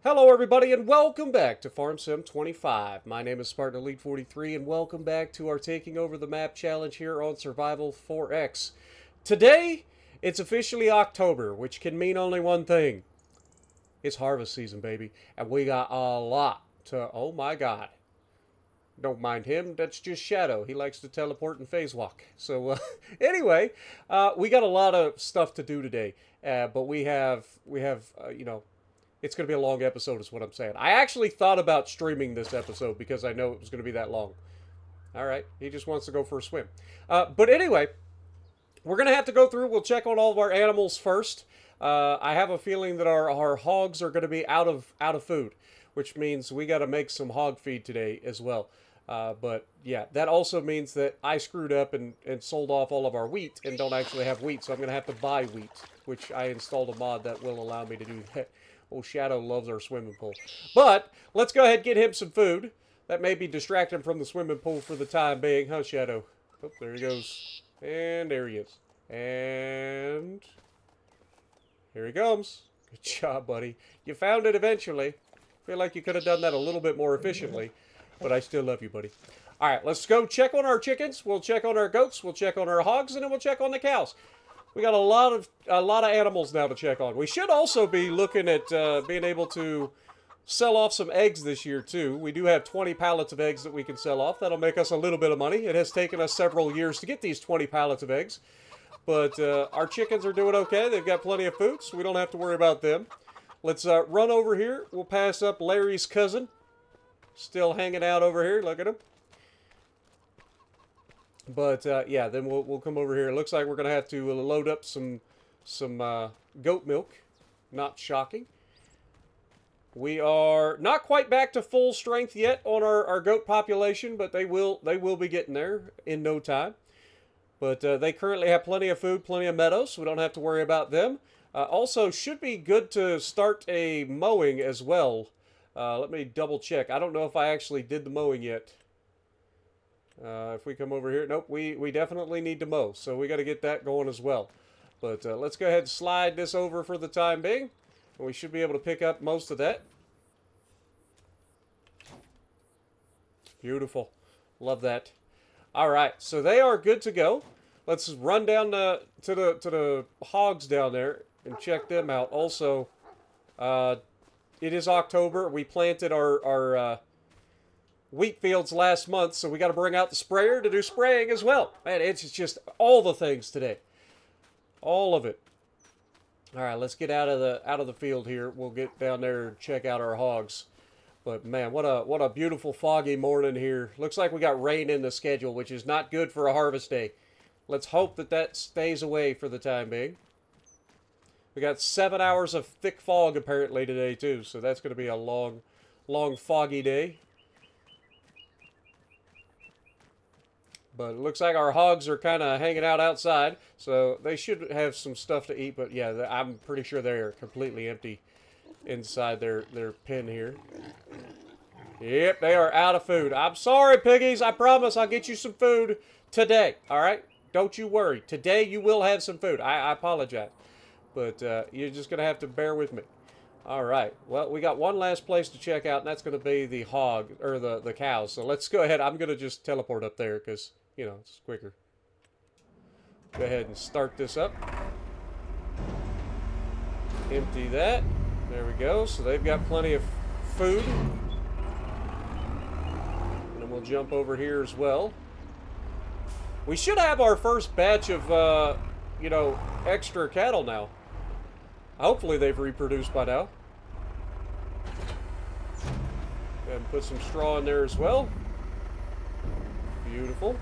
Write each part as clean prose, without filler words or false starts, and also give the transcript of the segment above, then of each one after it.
Hello everybody and welcome back to Farm Sim 25. My name is Spartan Elite 43 and welcome back to our Taking Over the Map challenge here on Survival 4X. Today, it's officially October, which can mean only one thing. It's harvest season, baby. And we got a lot to... Oh my god. Don't mind him, that's just Shadow. He likes to teleport and phase walk. So, anyway, we got a lot of stuff to do today. But we have, it's going to be a long episode is what I'm saying. I actually thought about streaming this episode because I know it was going to be that long. All right, he just wants to go for a swim. But anyway, we're going to have to go through. We'll check on all of our animals first. I have a feeling that our hogs are going to be out of food, which means we got to make some hog feed today as well. But yeah, that also means that I screwed up and sold off all of our wheat and don't actually have wheat, so I'm going to have to buy wheat, which I installed a mod that will allow me to do that. Oh, Shadow loves our swimming pool. But let's go ahead and get him some food. That may be distracting from the swimming pool for the time being, huh, Shadow? Oh, there he goes. And there he is. And here he comes. Good job, buddy. You found it eventually. Feel like you could have done that a little bit more efficiently, but I still love you, buddy. All right, let's go check on our chickens. We'll check on our goats. We'll check on our hogs, and then we'll check on the cows. We got a lot of animals now to check on. We should also be looking at being able to sell off some eggs this year too. We do have 20 pallets of eggs that we can sell off. That'll make us a little bit of money. It has taken us several years to get these 20 pallets of eggs, but our chickens are doing okay. They've got plenty of food, so we don't have to worry about them. Let's run over here. We'll pass up Larry's cousin, still hanging out over here. Look at him. But yeah, then we'll come over here. It looks like we're gonna have to load up some goat milk. Not shocking. We are not quite back to full strength yet on our goat population, but they will be getting there in no time. But they currently have plenty of food, plenty of meadows, so we don't have to worry about them. Also, should be good to start a mowing as well. Let me double check. I don't know if I actually did the mowing yet. If we come over here, nope, we definitely need to mow, so we got to get that going as well. But let's go ahead and slide this over for the time being. We should be able to pick up most of that. Beautiful. Love that. All right, so they are good to go. Let's run down to the hogs down there and check them out. Also, it is October. We planted our wheat fields last month, so we got to bring out the sprayer to do spraying as well. Man, it's just all the things today. All of it. All right, let's get out of the field here. We'll get down there and check out our hogs. But man, what a beautiful foggy morning here. Looks like we got rain in the schedule, which is not good for a harvest day. Let's hope that stays away for the time being. We got 7 hours of thick fog apparently today too, so that's going to be a long foggy day. But it looks like our hogs are kind of hanging out outside, so they should have some stuff to eat. But yeah, I'm pretty sure they're completely empty inside their pen here. Yep, they are out of food. I'm sorry, piggies. I promise I'll get you some food today. All right? Don't you worry. Today you will have some food. I apologize. But you're just going to have to bear with me. All right. Well, we got one last place to check out, and that's going to be the hog, or the cows. So let's go ahead. I'm going to just teleport up there because, you know, it's quicker. Go ahead and start this up. Empty that. There we go. So they've got plenty of food. And then we'll jump over here as well. We should have our first batch of, extra cattle now. Hopefully they've reproduced by now. Go ahead and put some straw in there as well. Beautiful.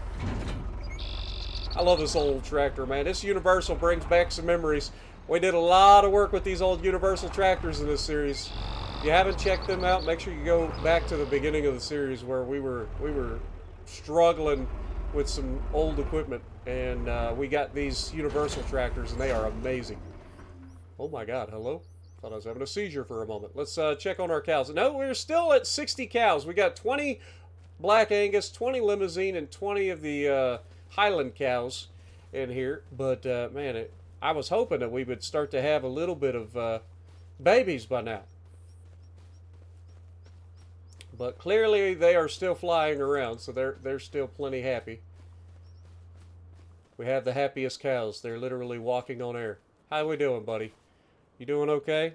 I love this old tractor, man. This Universal brings back some memories. We did a lot of work with these old Universal tractors in this series. If you haven't checked them out, make sure you go back to the beginning of the series where we were struggling with some old equipment, and we got these Universal tractors, and they are amazing. Oh my God, hello? Thought I was having a seizure for a moment. Let's check on our cows. No, we're still at 60 cows. We got 20 Black Angus, 20 Limousine, and 20 of the Highland cows in here. But, man, I was hoping that we would start to have a little bit of babies by now. But clearly they are still flying around, so they're still plenty happy. We have the happiest cows. They're literally walking on air. How we doing, buddy? You doing okay?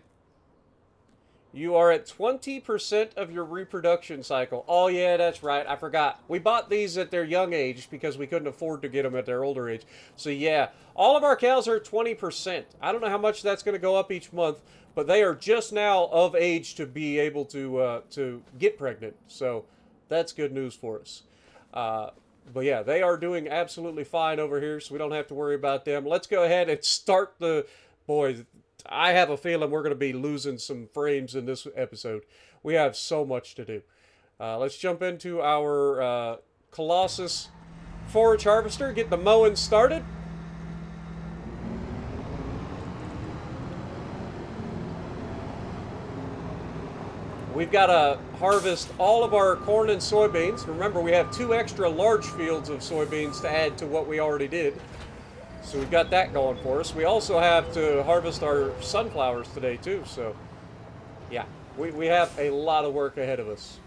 You are at 20% of your reproduction cycle. Oh, yeah, that's right. I forgot. We bought these at their young age because we couldn't afford to get them at their older age. So, yeah, all of our cows are at 20%. I don't know how much that's going to go up each month, but they are just now of age to be able to get pregnant. So, that's good news for us. But, yeah, they are doing absolutely fine over here, so we don't have to worry about them. Let's go ahead and start the... Boys, I have a feeling we're going to be losing some frames in this episode. We have so much to do. Let's jump into our Colossus forage harvester. Get the mowing started. We've got to harvest all of our corn and soybeans. Remember, we have 2 extra large fields of soybeans to add to what we already did. So we've got that going for us. We also have to harvest our sunflowers today too. So yeah, we have a lot of work ahead of us.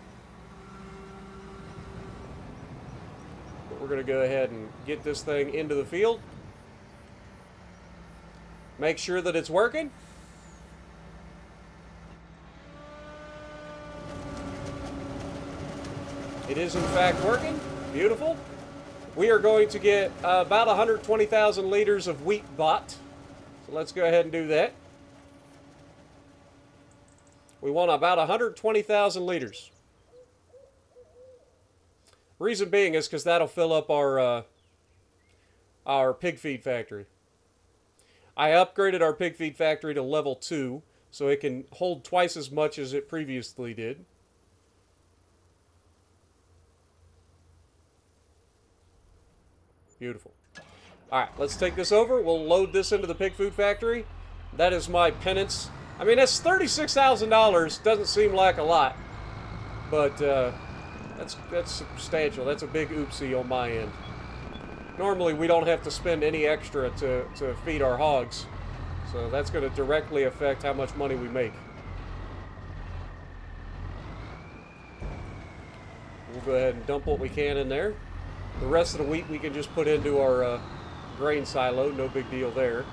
But we're going to go ahead and get this thing into the field. Make sure that it's working. It is in fact working. Beautiful. We are going to get about 120,000 liters of wheat bought. So let's go ahead and do that. We want about 120,000 liters. Reason being is because that'll fill up our pig feed factory. I upgraded our pig feed factory to level 2 so it can hold twice as much as it previously did. Beautiful. All right, let's take this over. We'll load this into the pig food factory. That is my penance. I mean, that's $36,000. Doesn't seem like a lot, but that's substantial. That's a big oopsie on my end. Normally, we don't have to spend any extra to feed our hogs, so that's going to directly affect how much money we make. We'll go ahead and dump what we can in there. The rest of the wheat we can just put into our grain silo. No big deal there.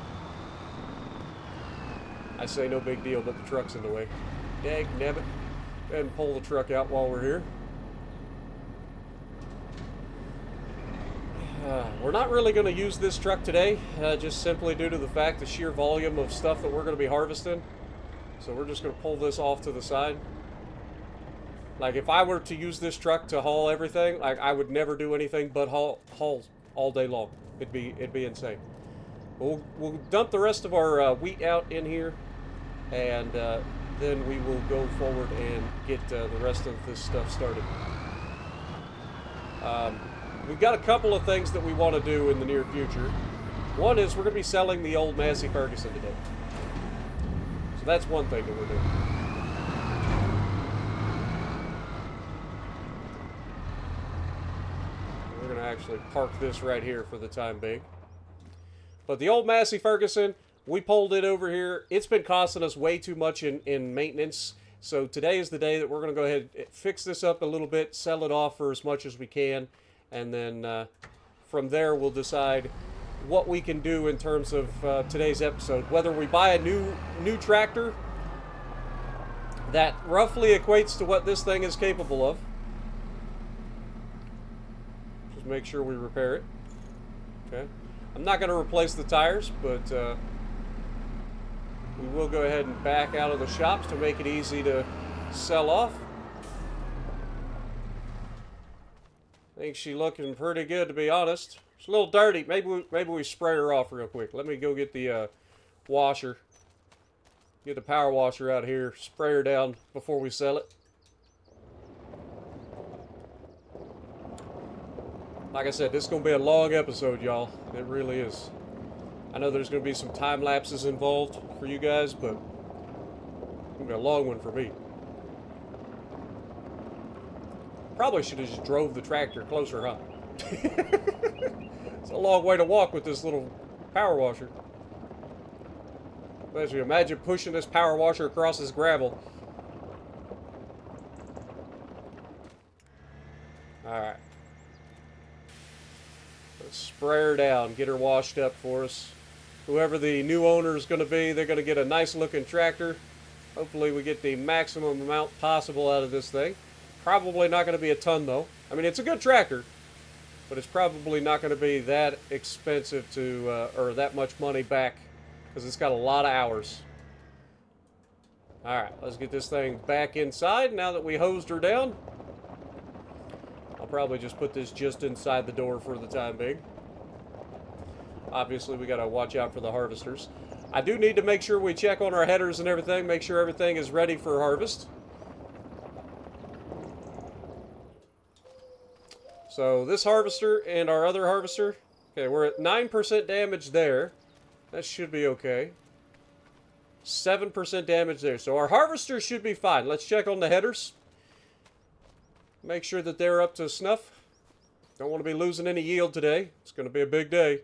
I say no big deal, but the truck's in the way. Dag nabbit. Go ahead and pull the truck out while we're here. We're not really going to use this truck today, just simply due to the fact the sheer volume of stuff that we're going to be harvesting. So we're just going to pull this off to the side. Like, if I were to use this truck to haul everything, like, I would never do anything but haul all day long. It'd be insane. We'll dump the rest of our wheat out in here, and then we will go forward and get the rest of this stuff started. We've got a couple of things that we want to do in the near future. One is we're going to be selling the old Massey Ferguson today. So that's one thing that we're doing. Actually park this right here for the time being. But the old Massey Ferguson, we pulled it over here. It's been costing us way too much in maintenance. So today is the day that we're going to go ahead and fix this up a little bit, sell it off for as much as we can, and then from there we'll decide what we can do in terms of today's episode. Whether we buy a new tractor that roughly equates to what this thing is capable of. Make sure we repair it. Okay. I'm not going to replace the tires, but we will go ahead and back out of the shops to make it easy to sell off. I think she's looking pretty good, to be honest. It's a little dirty. Maybe we spray her off real quick. Let me go get the washer. Get the power washer out here. Spray her down before we sell it. Like I said, this is going to be a long episode, y'all. It really is. I know there's going to be some time lapses involved for you guys, but it's going to be a long one for me. Probably should have just drove the tractor closer, huh? It's a long way to walk with this little power washer. But as you imagine pushing this power washer across this gravel. Alright. Let's spray her down, get her washed up for us. Whoever the new owner is going to be, they're going to get a nice looking tractor. Hopefully we get the maximum amount possible out of this thing. Probably not going to be a ton though. I mean, it's a good tractor, but it's probably not going to be that expensive to, or that much money back, because it's got a lot of hours. Alright, let's get this thing back inside now that we hosed her down. I'll probably just put this just inside the door for the time being. Obviously, we got to watch out for the harvesters. I do need to make sure we check on our headers and everything, make sure everything is ready for harvest. So this harvester and our other harvester, okay, we're at 9% damage there. That should be okay. 7% damage there. So our harvester should be fine. Let's check on the headers. Make sure that they're up to snuff. Don't want to be losing any yield today. It's going to be a big day.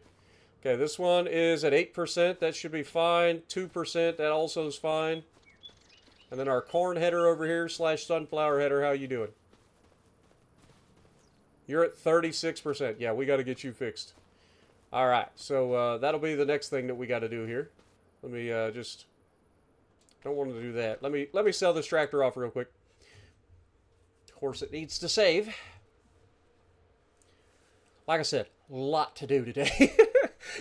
Okay, this one is at 8%. That should be fine. 2%, that also is fine. And then our corn header over here, slash sunflower header, how you doing? You're at 36%. Yeah, we got to get you fixed. All right, so that'll be the next thing that we got to do here. Let me just... Don't want to do that. Let me sell this tractor off real quick. Of course, it needs to save. Like I said, a lot to do today.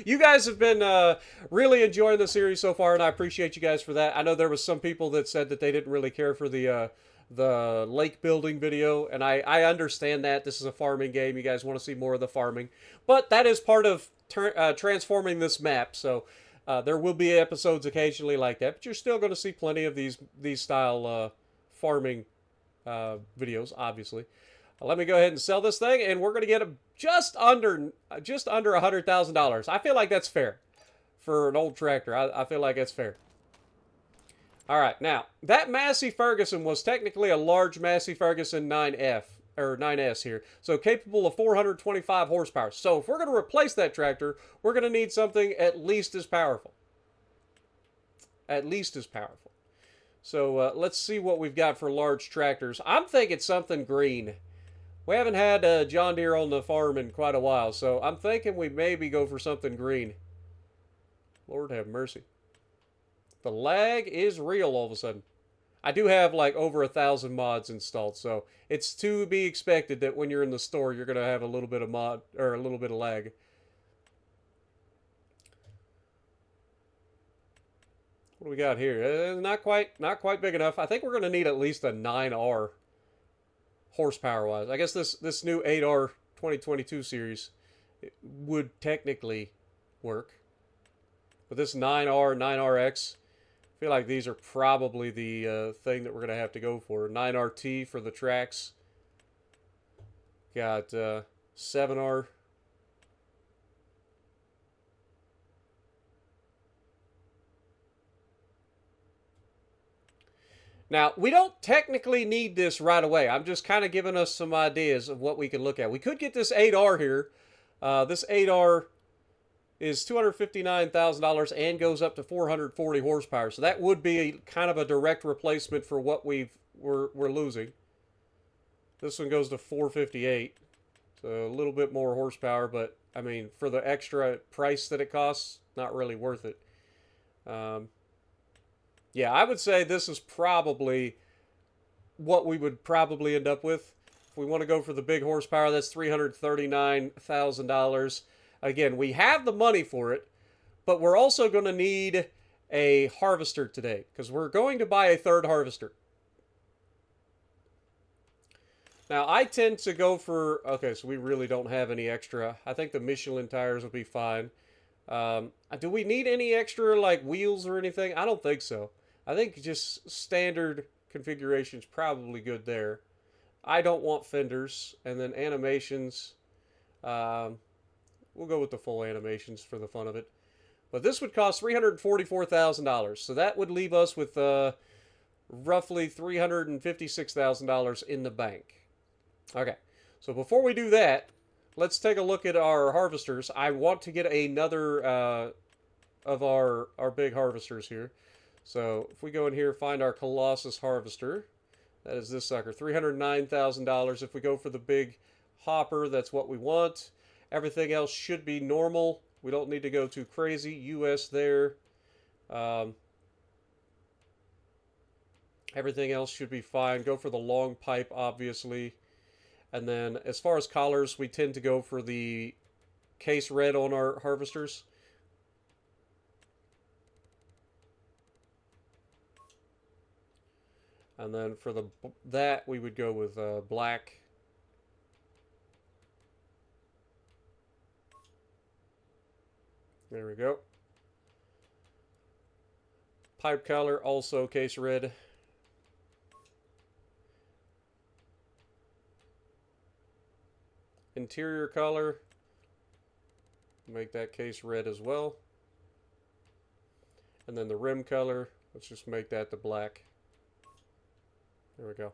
You guys have been really enjoying the series so far, and I appreciate you guys for that. I know there was some people that said that they didn't really care for the lake building video, and I understand that. This is a farming game. You guys want to see more of the farming. But that is part of transforming this map, so there will be episodes occasionally like that, but you're still going to see plenty of these style farming videos, obviously. Let me go ahead and sell this thing, and we're going to get just under $100,000. I feel like that's fair for an old tractor. I feel like that's fair. All right, now that Massey Ferguson was technically a large Massey Ferguson 9F or 9S here, so capable of 425 horsepower. So if we're going to replace that tractor, we're going to need something at least as powerful. At least as powerful. So let's see what we've got for large tractors. I'm thinking something green. We haven't had John Deere on the farm in quite a while, so I'm thinking we maybe go for something green. Lord have mercy. The lag is real all of a sudden. I do have like over 1,000 mods installed, so it's to be expected that when you're in the store, you're going to have a little bit of mod or a little bit of lag. What do we got here? Not quite big enough. I think we're going to need at least a 9R horsepower wise. I guess this new 8R 2022 series would technically work. But this 9R, 9RX, I feel like these are probably the thing that we're going to have to go for. 9RT for the tracks. Got 7R. Now, we don't technically need this right away. I'm just kind of giving us some ideas of what we can look at. We could get this 8R here. This 8R is $259,000 and goes up to 440 horsepower. So that would be kind of a direct replacement for what we're losing. This one goes to 458. So a little bit more horsepower, but I mean, for the extra price that it costs, not really worth it. Yeah, I would say this is probably what we would probably end up with. If we want to go for the big horsepower, that's $339,000. Again, we have the money for it, but we're also going to need a harvester today because we're going to buy a third harvester. Now, I tend to go for... Okay, so we really don't have any extra. I think the Michelin tires will be fine. Do we need any extra, like, wheels or anything? I don't think so. I think just standard configuration is probably good there. I don't want fenders. And then animations. We'll go with the full animations for the fun of it. But this would cost $344,000. So that would leave us with roughly $356,000 in the bank. Okay. So before we do that, let's take a look at our harvesters. I want to get another of our big harvesters here. So if we go in here, find our Colossus harvester, that is this sucker, $309,000. If we go for the big hopper. That's what we want. Everything else should be normal. We don't need to go too crazy. US there. Everything else should be fine. Go for the long pipe, obviously. And then as far as collars, we tend to go for the case red on our harvesters. And then for that, we would go with black. There we go. Pipe color, also case red. Interior color, make that case red as well. And then the rim color, let's just make that the black. There we go.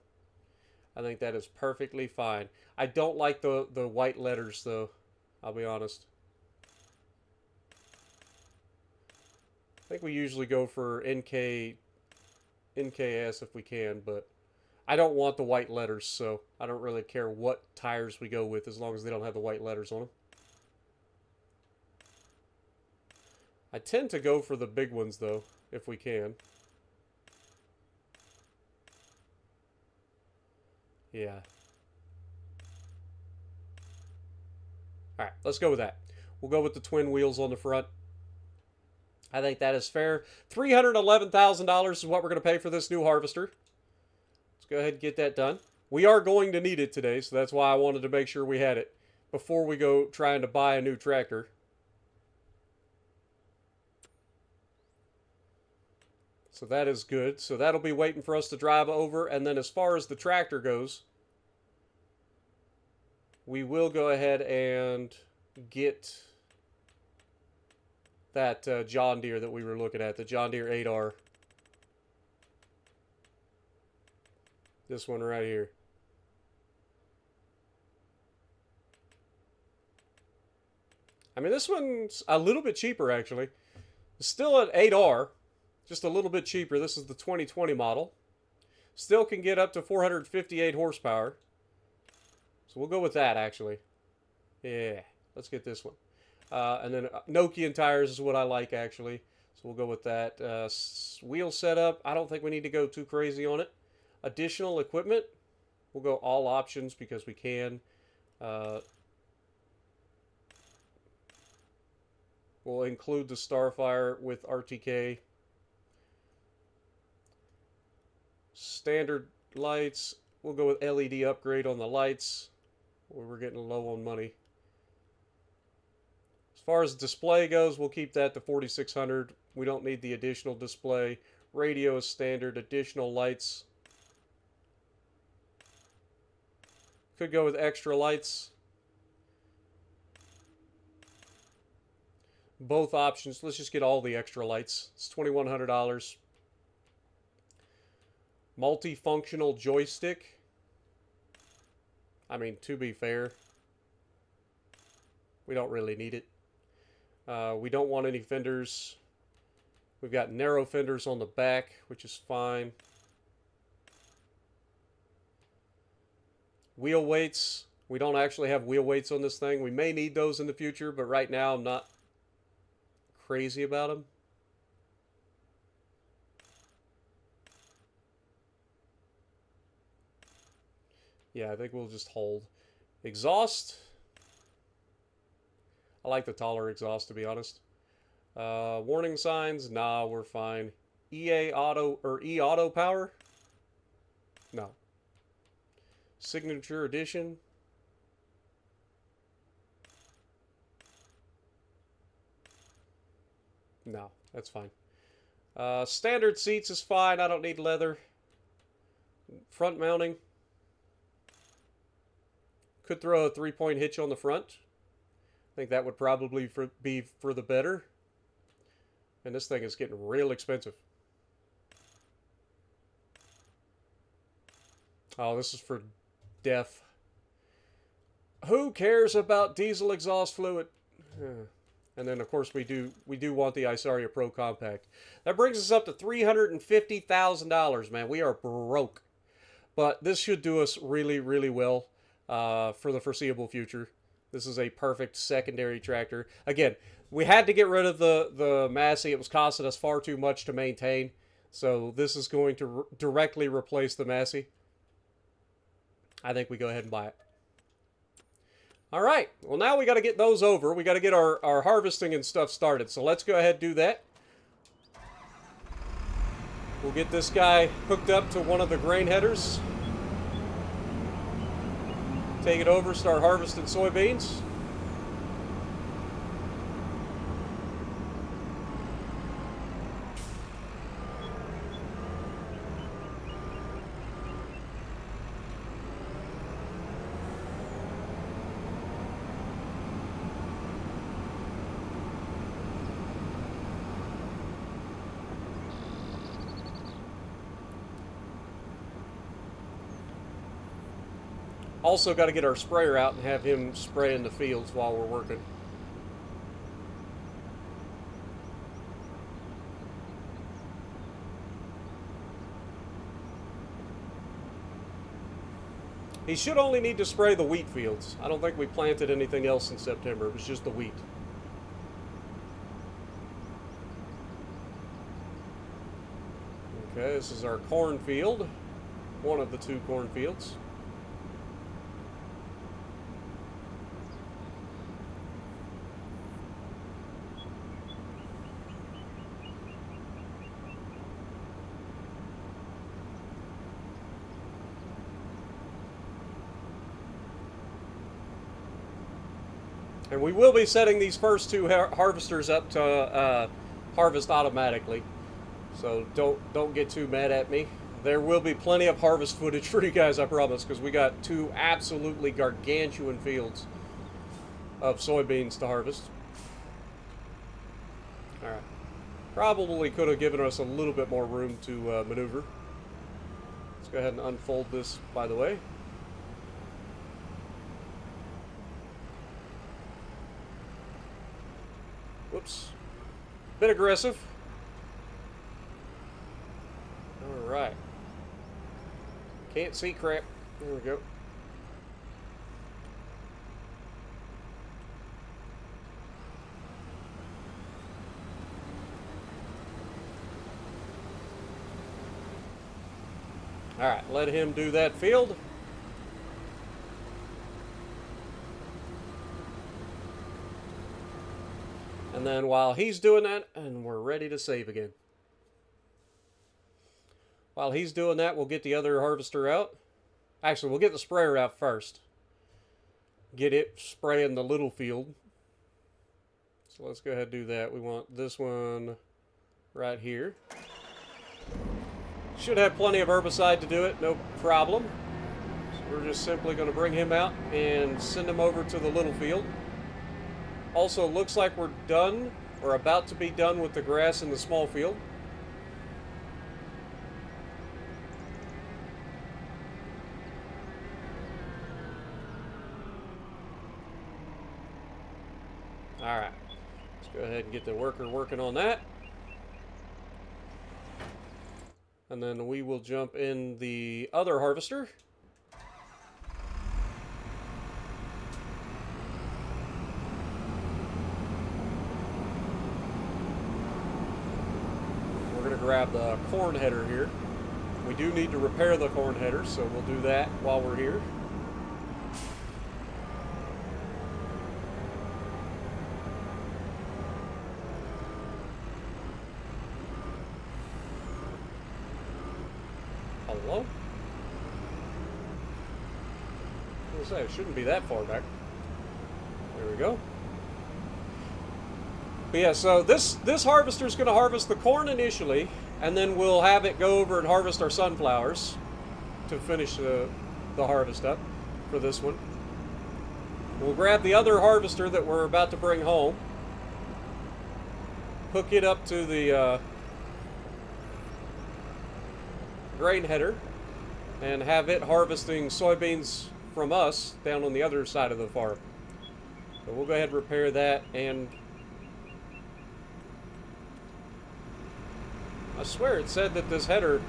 I think that is perfectly fine. I don't like the white letters though, I'll be honest. I think we usually go for NKS if we can, but I don't want the white letters, so I don't really care what tires we go with as long as they don't have the white letters on them. I tend to go for the big ones, though, if we can. Yeah. Alright, let's go with that. We'll go with the twin wheels on the front. I think that is fair. $311,000 is what we're going to pay for this new harvester. Go ahead and get that done. We are going to need it today, so that's why I wanted to make sure we had it before we go trying to buy a new tractor. So that is good. So that'll be waiting for us to drive over. And then as far as the tractor goes, we will go ahead and get that John Deere that we were looking at, the John Deere 8R. This one right here. I mean, this one's a little bit cheaper, actually. It's still an 8R, just a little bit cheaper. This is the 2020 model. Still can get up to 458 horsepower. So we'll go with that, actually. Yeah, let's get this one. And then Nokian tires is what I like, actually. So we'll go with that. Wheel setup, I don't think we need to go too crazy on it. Additional equipment, we'll go all options because we can. We'll include the Starfire with RTK. Standard lights, we'll go with LED upgrade on the lights. We're getting low on money. As far as display goes, we'll keep that to 4600. We don't need the additional display. Radio is standard, additional lights. Could go with extra lights. Both options. Let's just get all the extra lights. It's $2,100. Multifunctional joystick. I mean, to be fair, we don't really need it. We don't want any fenders. We've got narrow fenders on the back, which is fine. Wheel weights. We don't actually have wheel weights on this thing. We may need those in the future, but right now I'm not crazy about them. Yeah, I think we'll just hold. Exhaust. I like the taller exhaust, to be honest. Warning signs. Nah, we're fine. EA auto or E-auto power. No. Signature edition. No, that's fine. Standard seats is fine. I don't need leather. Front mounting. Could throw a 3-point hitch on the front. I think that would probably be for the better. And this thing is getting real expensive. Oh, this is for deaf. Who cares about diesel exhaust fluid? And then, of course, we do want the Isaria Pro Compact. That brings us up to $350,000, man. We are broke. But this should do us really, really well. for the foreseeable future. This is a perfect secondary tractor. Again, we had to get rid of the Massey. It was costing us far too much to maintain. So this is going to directly replace the Massey. I think we go ahead and buy it. All right. Well, now we got to get those over. We got to get our harvesting and stuff started. So let's go ahead and do that. We'll get this guy hooked up to one of the grain headers. Take it over, start harvesting soybeans. Also got to get our sprayer out and have him spray in the fields while we're working. He should only need to spray the wheat fields. I don't think we planted anything else in September. It was just the wheat. Okay, this is our cornfield. One of the two cornfields. And we will be setting these first two harvesters up to harvest automatically. So don't get too mad at me. There will be plenty of harvest footage for you guys, I promise, because we got two absolutely gargantuan fields of soybeans to harvest. All right. Probably could have given us a little bit more room to maneuver. Let's go ahead and unfold this, by the way. Whoops. Bit aggressive. Alright. Can't see crap. There we go. Alright, let him do that field. And then while he's doing that, and we're ready to save again. While he's doing that, we'll get the other harvester out. Actually, we'll get the sprayer out first. Get it spraying the little field. So let's go ahead and do that. We want this one right here. Should have plenty of herbicide to do it, no problem. So we're just simply going to bring him out and send him over to the little field. Also, looks like we're done, or about to be done with the grass in the small field. Alright, let's go ahead and get the worker working on that. And then we will jump in the other harvester. We're going to grab the corn header here. We do need to repair the corn header, so we'll do that while we're here. Hello? I was gonna say, it shouldn't be that far back. There we go. But yeah, so this harvester is going to harvest the corn initially, and then we'll have it go over and harvest our sunflowers to finish the harvest up for this one. We'll grab the other harvester that we're about to bring home, hook it up to the grain header, and have it harvesting soybeans from us down on the other side of the farm. So we'll go ahead and repair that. And I swear it said that this header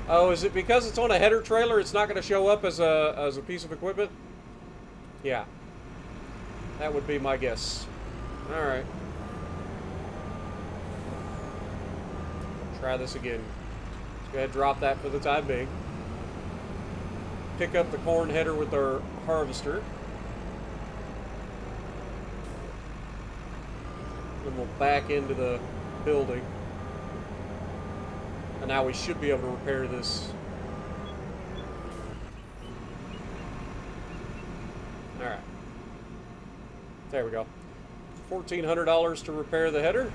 Oh, is it because it's on a header trailer, it's not going to show up as a piece of equipment? Yeah. That would be my guess. Alright. Try this again. Let's go ahead and drop that for the time being. Pick up the corn header with our harvester. Then we'll back into the building. And now we should be able to repair this. Alright. There we go. $1,400 to repair the header.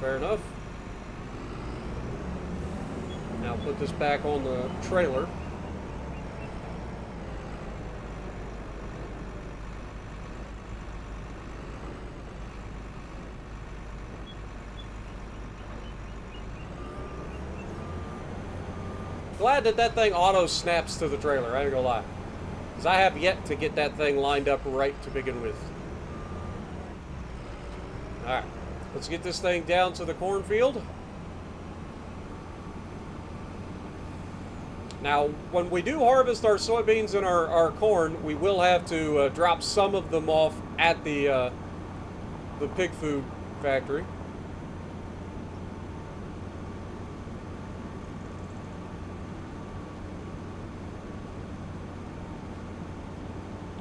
Fair enough. Now put this back on the trailer. Glad that that thing auto snaps to the trailer, I ain't gonna lie. Because I have yet to get that thing lined up right to begin with. Alright, let's get this thing down to the cornfield. Now, when we do harvest our soybeans and our corn, we will have to drop some of them off at the pig food factory.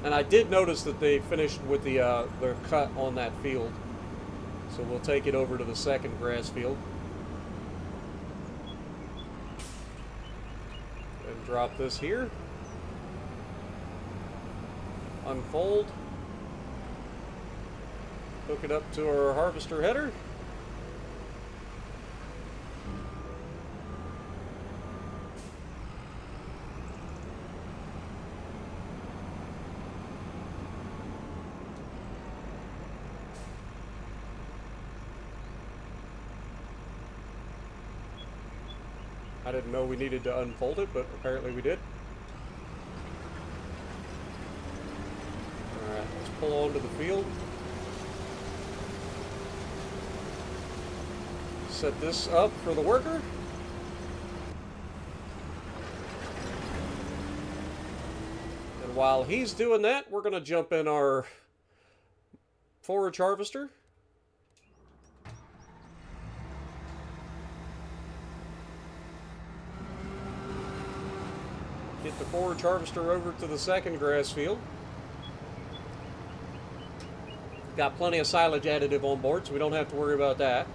And I did notice that they finished with the cut on that field. So we'll take it over to the second grass field. And drop this here. Unfold. Hook it up to our harvester header. I didn't know we needed to unfold it, but apparently we did. Alright, let's pull onto the field. Set this up for the worker. And while he's doing that, we're going to jump in our forage harvester. Get the forage harvester over to the second grass field. Got plenty of silage additive on board, so we don't have to worry about that.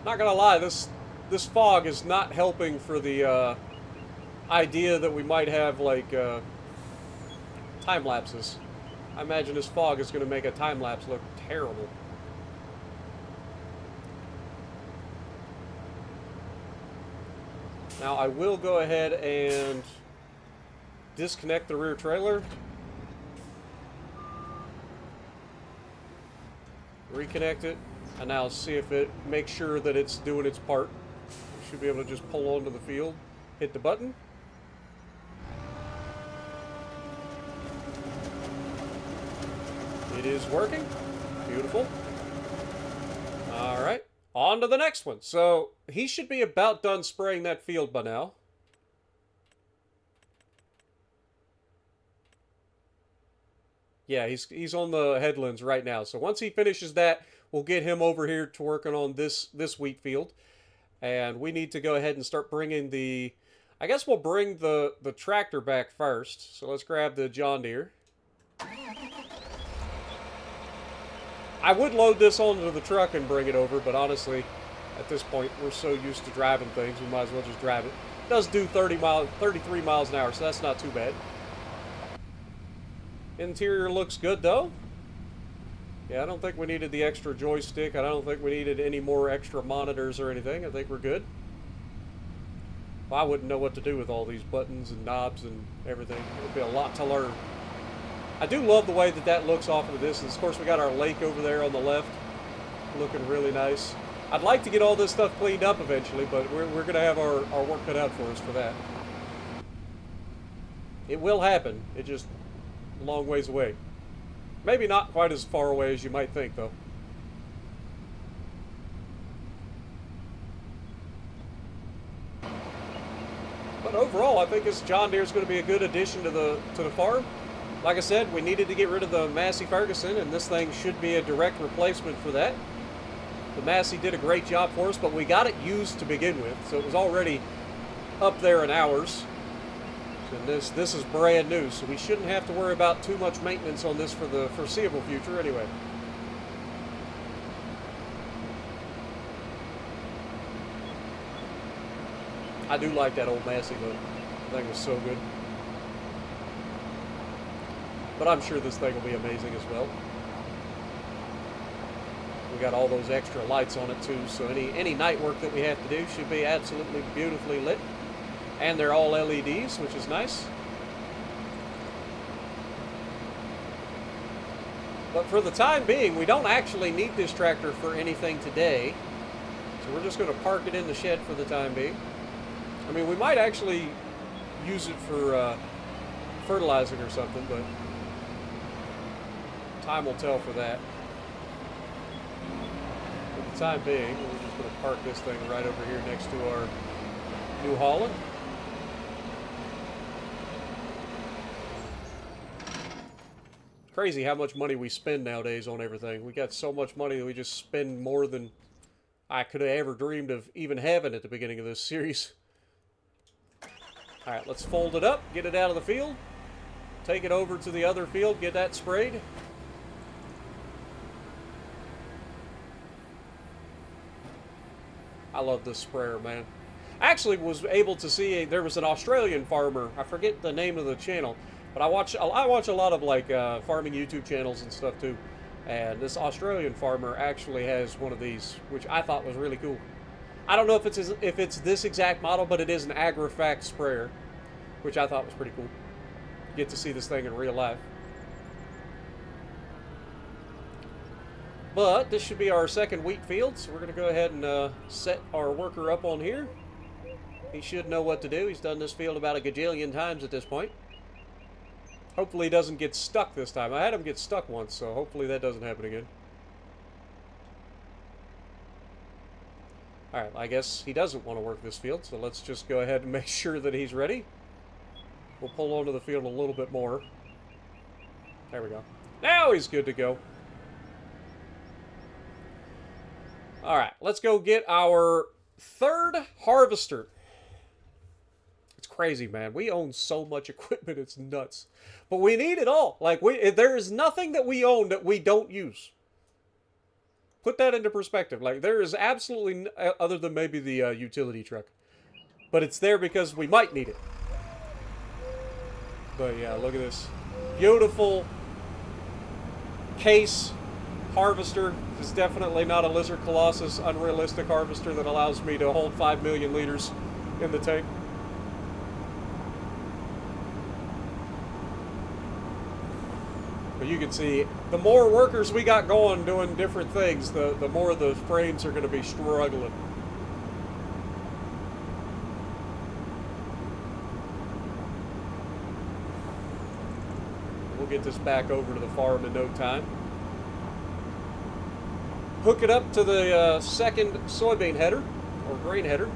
Not gonna lie, this fog is not helping for the idea that we might have like time lapses. I imagine this fog is gonna make a time lapse look terrible. Now I will go ahead and disconnect the rear trailer. Reconnect it. And now see if it makes sure that it's doing its part. We should be able to just pull onto the field, hit the button. It is working. Beautiful. All right, on to the next one. So he should be about done spraying that field by now. Yeah, he's on the headlands right now. So once he finishes that, we'll get him over here to working on this wheat field. And we need to go ahead and start bringing the... I guess we'll bring the tractor back first. So let's grab the John Deere. I would load this onto the truck and bring it over, but honestly, at this point, we're so used to driving things, we might as well just drive it. It does do 33 miles an hour, so that's not too bad. Interior looks good, though. Yeah, I don't think we needed the extra joystick. I don't think we needed any more extra monitors or anything. I think we're good. Well, I wouldn't know what to do with all these buttons and knobs and everything. It would be a lot to learn. I do love the way that that looks off in the distance. Of course, we got our lake over there on the left, looking really nice. I'd like to get all this stuff cleaned up eventually, but we're going to have our work cut out for us for that. It will happen. It's just a long ways away. Maybe not quite as far away as you might think, though. But overall, I think this John Deere is going to be a good addition to the farm. Like I said, we needed to get rid of the Massey Ferguson, and this thing should be a direct replacement for that. The Massey did a great job for us, but we got it used to begin with, so it was already up there in hours. And this is brand new, so we shouldn't have to worry about too much maintenance on this for the foreseeable future anyway. I do like that old Massey look. That thing was so good. But I'm sure this thing will be amazing as well. We got all those extra lights on it too, so any night work that we have to do should be absolutely beautifully lit. And they're all LEDs, which is nice. But for the time being, we don't actually need this tractor for anything today. So we're just going to park it in the shed for the time being. I mean, we might actually use it for fertilizing or something, but time will tell for that. For the time being, we're just going to park this thing right over here next to our New Holland. Crazy how much money we spend nowadays on everything. We got so much money that we just spend more than I could have ever dreamed of even having at the beginning of this series. Alright, let's fold it up, get it out of the field, take it over to the other field, get that sprayed. I love this sprayer, man. I actually was able to see, there was an Australian farmer, I forget the name of the channel, but I watch a lot of like farming YouTube channels and stuff too. And this Australian farmer actually has one of these, which I thought was really cool. I don't know if it's this exact model, but it is an Agrifact sprayer, which I thought was pretty cool. Get to see this thing in real life. But this should be our second wheat field, so we're going to go ahead and set our worker up on here. He should know what to do. He's done this field about a gajillion times at this point. Hopefully he doesn't get stuck this time. I had him get stuck once, so hopefully that doesn't happen again. Alright, I guess he doesn't want to work this field, so let's just go ahead and make sure that he's ready. We'll pull onto the field a little bit more. There we go. Now he's good to go. Alright, let's go get our third harvester. It's crazy, man. We own so much equipment, it's nuts. But we need it all. Like, there is nothing that we own that we don't use. Put that into perspective. Like, there is absolutely, other than maybe the utility truck. But it's there because we might need it. But yeah, look at this. Beautiful case harvester. This is definitely not a Lizard Colossus unrealistic harvester that allows me to hold 5 million liters in the tank. But you can see, the more workers we got going doing different things, the more the frames are going to be struggling. We'll get this back over to the farm in no time. Hook it up to the second soybean header, or grain header.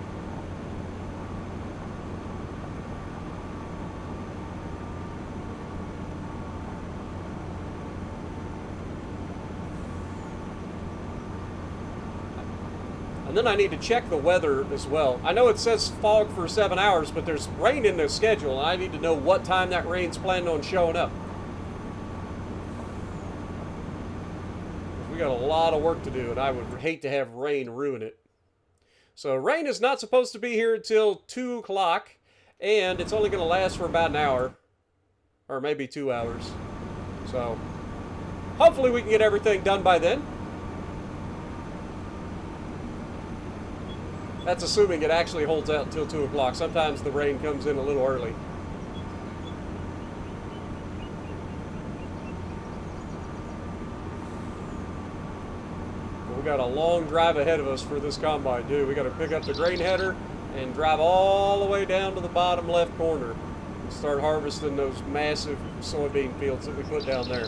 And then I need to check the weather as well. I know it says fog for 7 hours, but there's rain in the schedule, and I need to know what time that rain's planning on showing up. We got a lot of work to do, and I would hate to have rain ruin it. So rain is not supposed to be here until 2 o'clock, and it's only going to last for about an hour, or maybe 2 hours. So hopefully we can get everything done by then. That's assuming it actually holds out until 2 o'clock. Sometimes the rain comes in a little early. got a long drive ahead of us for this combine, too. We got to pick up the grain header and drive all the way down to the bottom left corner and start harvesting those massive soybean fields that we put down there.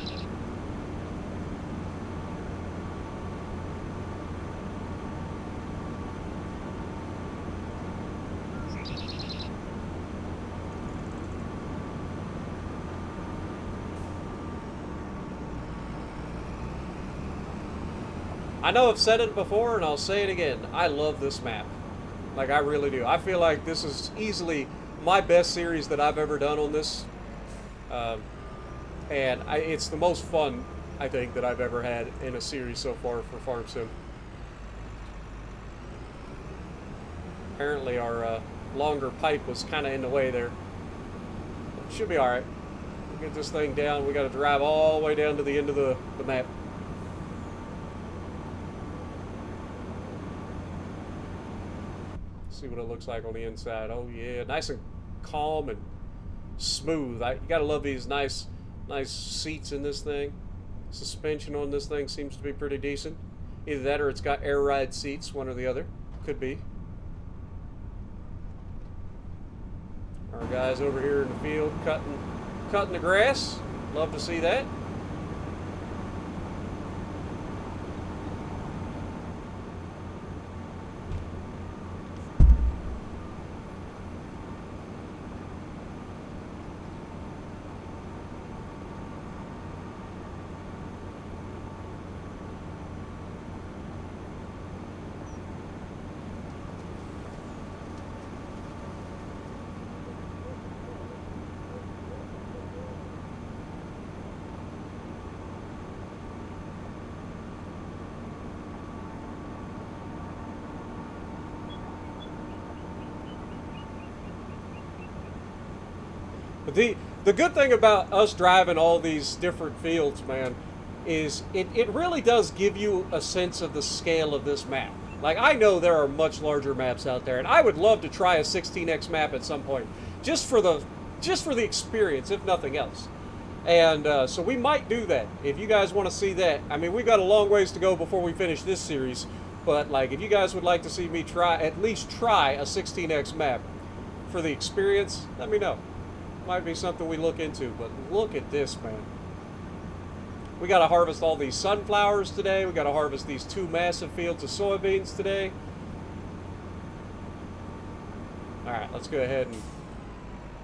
I know I've said it before and I'll say it again. I love this map. Like, I really do. I feel like this is easily my best series that I've ever done on this. It's the most fun, I think, that I've ever had in a series so far for Farm Sim. Apparently our longer pipe was kind of in the way there. It should be alright. We'll get this thing down. We got to drive all the way down to the end of the map. See what it looks like on the inside. Oh yeah, nice and calm and smooth. You gotta love these nice seats in this thing. Suspension on this thing seems to be pretty decent. Either that or it's got air ride seats, one or the other. Could be. Our guys over here in the field cutting the grass. Love to see that. But the good thing about us driving all these different fields, man, is it really does give you a sense of the scale of this map. Like, I know there are much larger maps out there, and I would love to try a 16x map at some point, just for the experience, if nothing else. And so we might do that if you guys want to see that. I mean, we've got a long ways to go before we finish this series, but like, if you guys would like to see me at least try a 16x map for the experience, let me know. Might be something we look into. But look at this, man. We got to harvest all these sunflowers today. We got to harvest these 2 massive fields of soybeans today. All right, let's go ahead and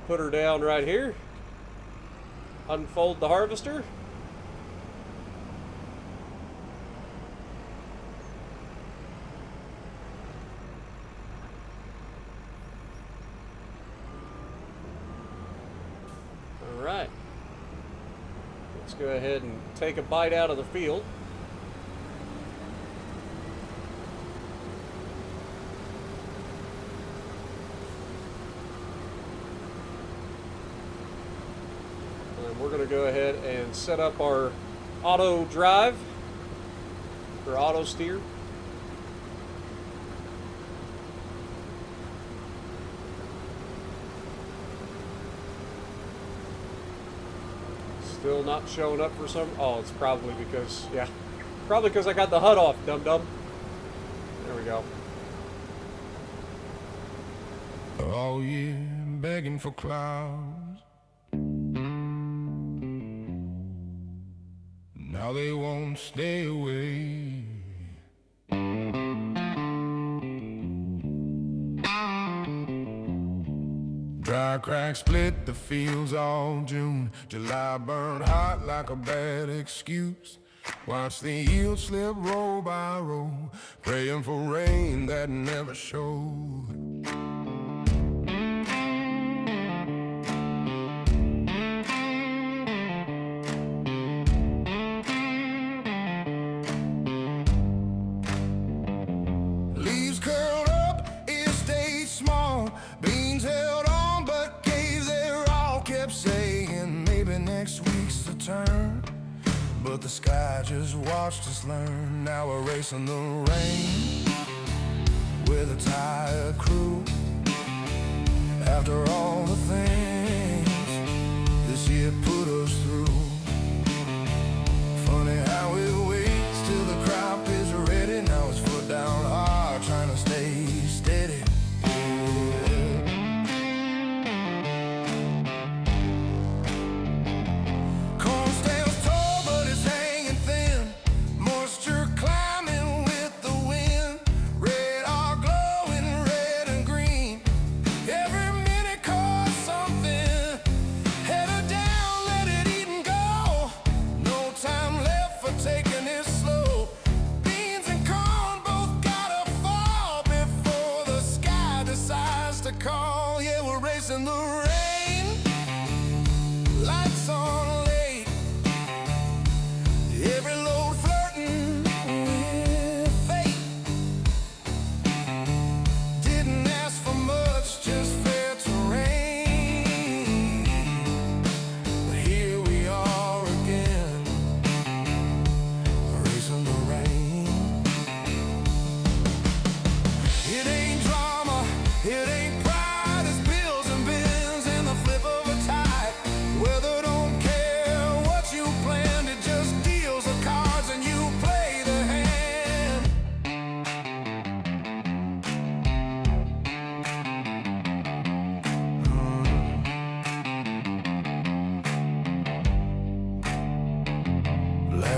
put her down right here. Unfold the harvester. All right. Let's go ahead and take a bite out of the field. And we're going to go ahead and set up our auto drive, or auto steer. Still not showing up for some. Oh, it's probably because, yeah, probably because I got the HUD off, dum-dum. There we go. All year begging for clouds. Now they won't stay away. Dry cracks split the fields all June. July burned hot like a bad excuse. Watch the yield slip row by row, praying for rain that never showed. Leaves curled up, it stayed small. Beans held on but gave their all. Kept saying maybe next week's the turn, but the sky just watched us learn. Now we're racing the rain with a tired crew. After all the things this year put us through, funny how it waits till the crop is ready.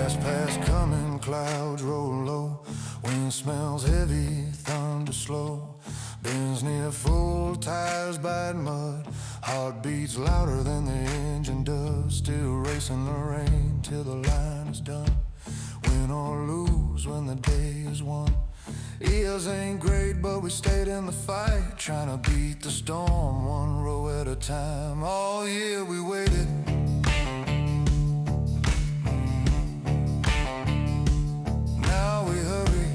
Fast past coming, clouds roll low. Wind smells heavy, thunder slow. Bends near full tires bite mud. Heart beats louder than the engine does. Still racing the rain till the line is done. Win or lose when the day is won. Ears ain't great, but we stayed in the fight, trying to beat the storm one row at a time. All year we waited. Now we hurry.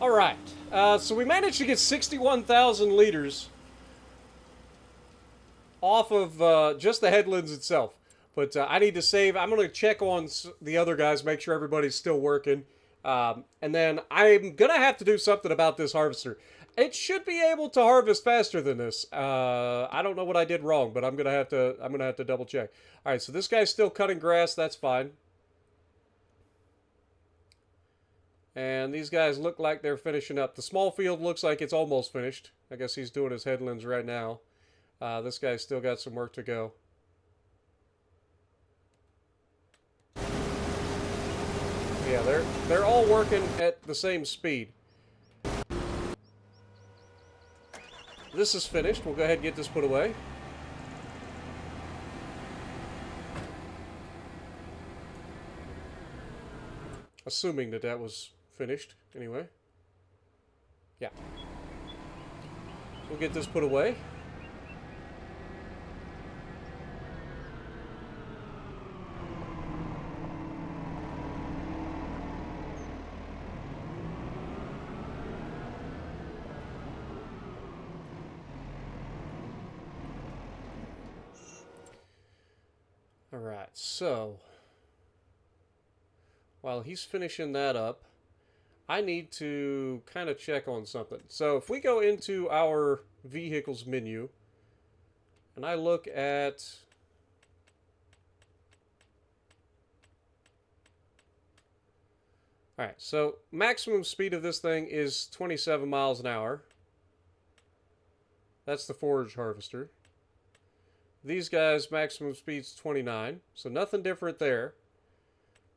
All right, so we managed to get 61,000 liters off of just the headlands itself. But I need to save. I'm going to check on the other guys, make sure everybody's still working. And then I'm going to have to do something about this harvester. It should be able to harvest faster than this. I don't know what I did wrong, but I'm going to have to double check. All right, so this guy's still cutting grass. That's fine. And these guys look like they're finishing up. The small field looks like it's almost finished. I guess he's doing his headlands right now. This guy's still got some work to go. Yeah, they're all working at the same speed. This is finished. We'll go ahead and get this put away. Assuming that that was finished, anyway. Yeah. We'll get this put away. All right, so while he's finishing that up, I need to kind of check on something. So if we go into our vehicles menu and I look at all right, so maximum speed of this thing is 27 miles an hour. That's the forage harvester. These guys, maximum speed's 29, so nothing different there.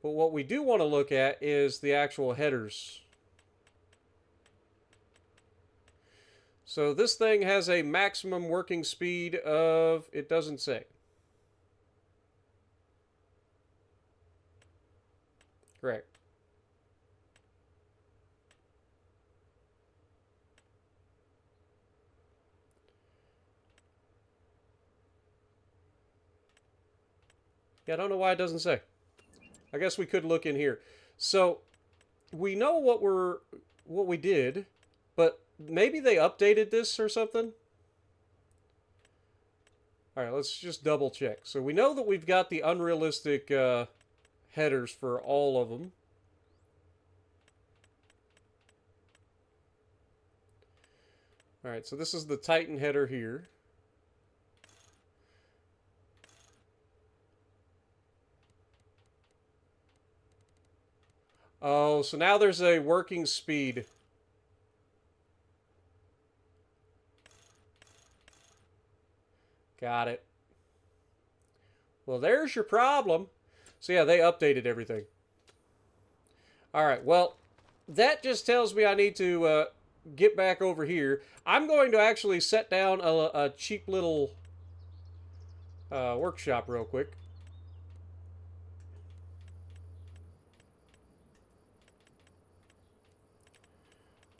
But what we do want to look at is the actual headers. So this thing has a maximum working speed of, it doesn't say. Correct. Yeah, I don't know why it doesn't say. I guess we could look in here. So we know what we did, but maybe they updated this or something. All right, let's just double check. So we know that we've got the unrealistic headers for all of them. All right, so this is the Titan header here. Oh, so now there's a working speed. Got it. Well, there's your problem. So yeah, they updated everything. All right, well, that just tells me I need to get back over here. I'm going to actually set down a cheap little workshop real quick.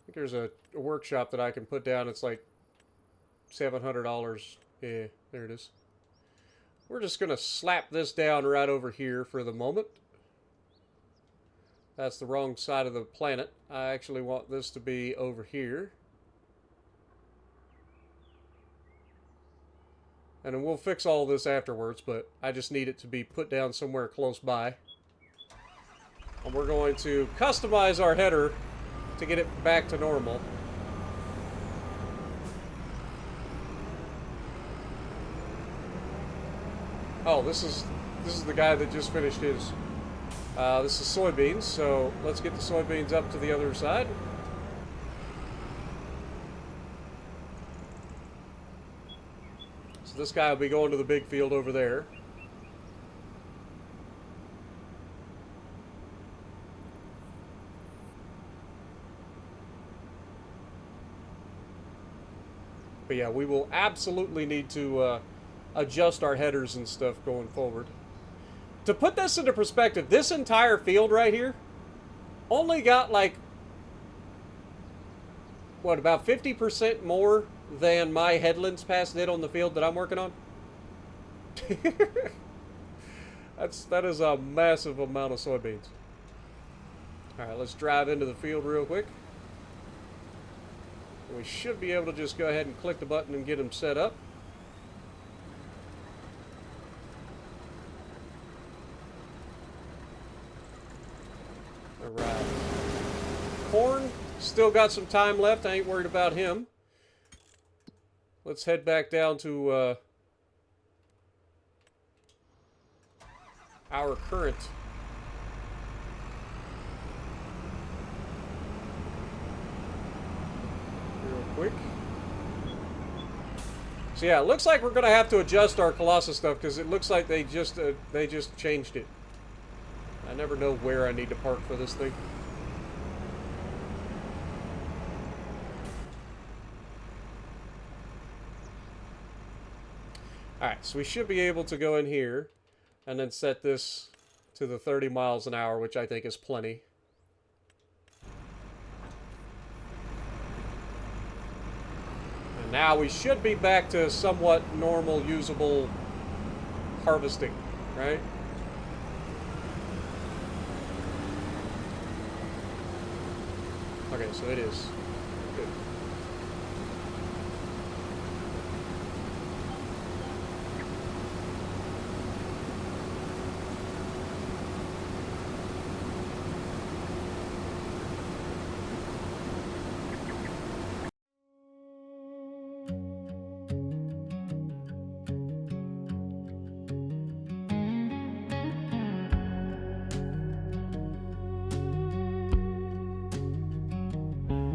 I think there's a workshop that I can put down. It's like $700. Yeah, there it is. We're just going to slap this down right over here for the moment. That's the wrong side of the planet. I actually want this to be over here. And then we'll fix all this afterwards, but I just need it to be put down somewhere close by. And we're going to customize our header to get it back to normal. Oh, this is the guy that just finished his. This is soybeans, so let's get the soybeans up to the other side. So this guy will be going to the big field over there. But yeah, we will absolutely need to adjust our headers and stuff going forward. To put this into perspective, this entire field right here only got like, what, about 50% more than my headlands pass did on the field that I'm working on. That is a massive amount of soybeans. Alright, let's drive into the field real quick. We should be able to just go ahead and click the button and get them set up. Alright. Corn, still got some time left. I ain't worried about him. Let's head back down to our current quick. So yeah, it looks like we're gonna have to adjust our Colossus stuff because it looks like they just changed it. I never know where I need to park for this thing. Alright, so we should be able to go in here and then set this to the 30 miles an hour, which I think is plenty. Now we should be back to somewhat normal, usable harvesting, right? Okay, so it is. Good.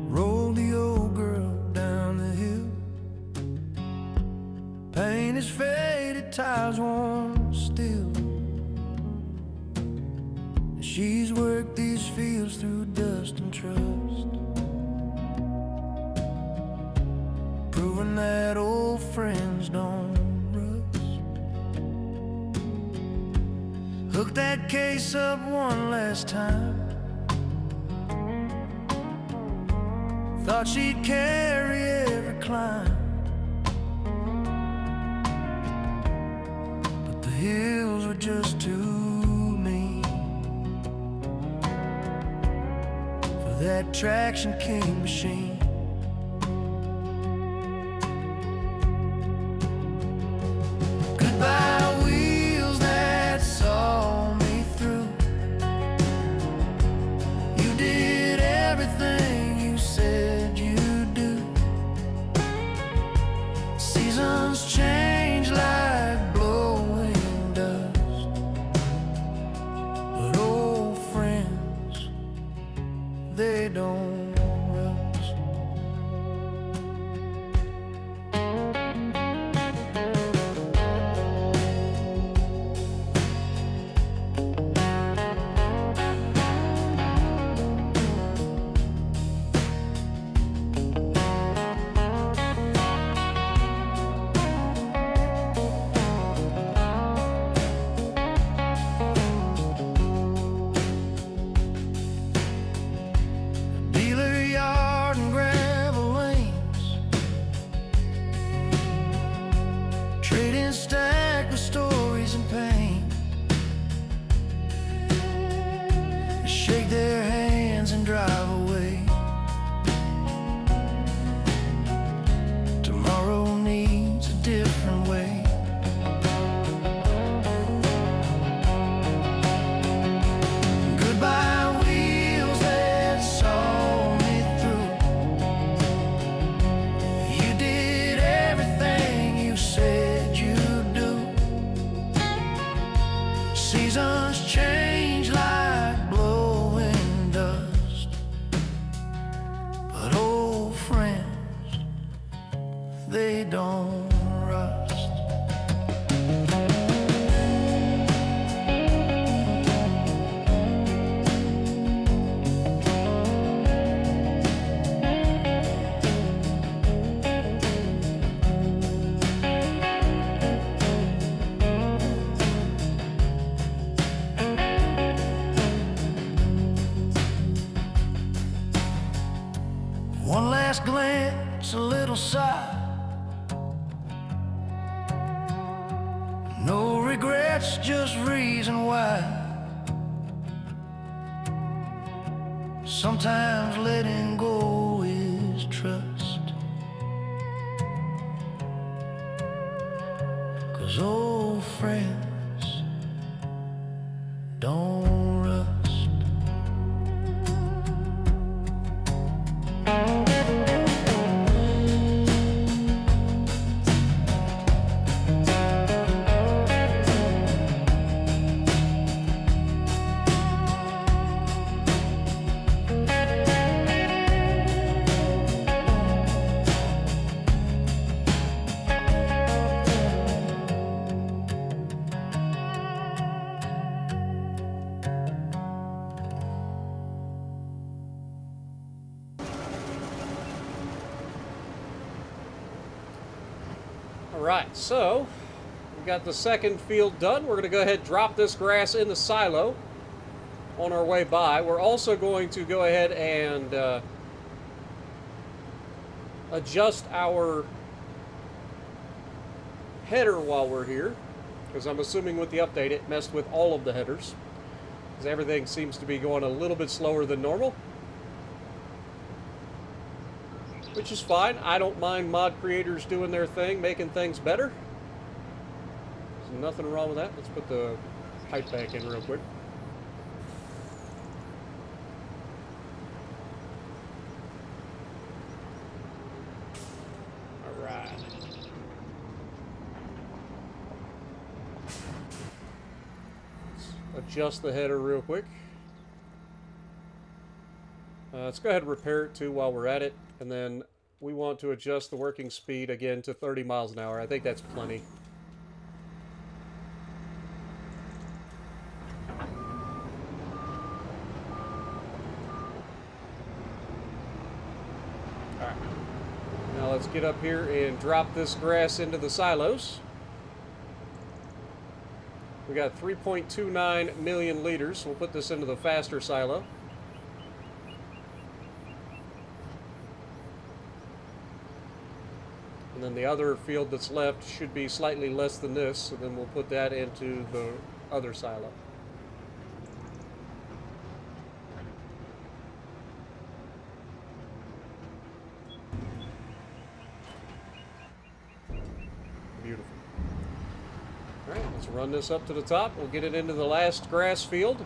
Roll the old girl down the hill. Paint is faded, tires worn still. She's worked these fields through dust and trust, proving that old friends don't rust. Hook that case up one last time. Thought she'd carry every climb, but the hills were just too mean for that traction king machine. Goodbye wheels that saw me through. You did everything you said you'd do. Seasons change like blowing dust, but old friends, they don't rust. Seasons change like blowing dust, but old friends, they don't rust. One last glance, a little sigh. No regrets, just reason why. Sometimes letting go is trust. 'Cause old friends don't rust. Alright, so we got the second field done. We're going to go ahead and drop this grass in the silo on our way by. We're also going to go ahead and adjust our header while we're here, because I'm assuming with the update it messed with all of the headers, because everything seems to be going a little bit slower than normal. Which is fine. I don't mind mod creators doing their thing, making things better. There's nothing wrong with that. Let's put the pipe back in real quick. Alright. Let's adjust the header real quick. Let's go ahead and repair it too while we're at it. And then we want to adjust the working speed again to 30 miles an hour. I think that's plenty. Alright. Now let's get up here and drop this grass into the silos. We got 3.29 million liters. We'll put this into the faster silo. And then the other field that's left should be slightly less than this, so then we'll put that into the other silo. Beautiful. Alright, let's run this up to the top. We'll get it into the last grass field.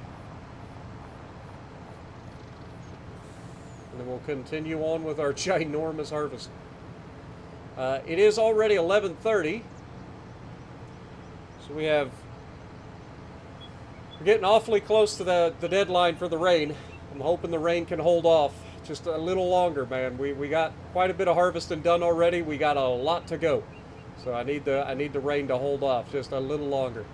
And then we'll continue on with our ginormous harvest. It is already 11:30, so we're getting awfully close to the deadline for the rain. I'm hoping the rain can hold off just a little longer, man. We got quite a bit of harvesting done already. We got a lot to go, so I need the rain to hold off just a little longer.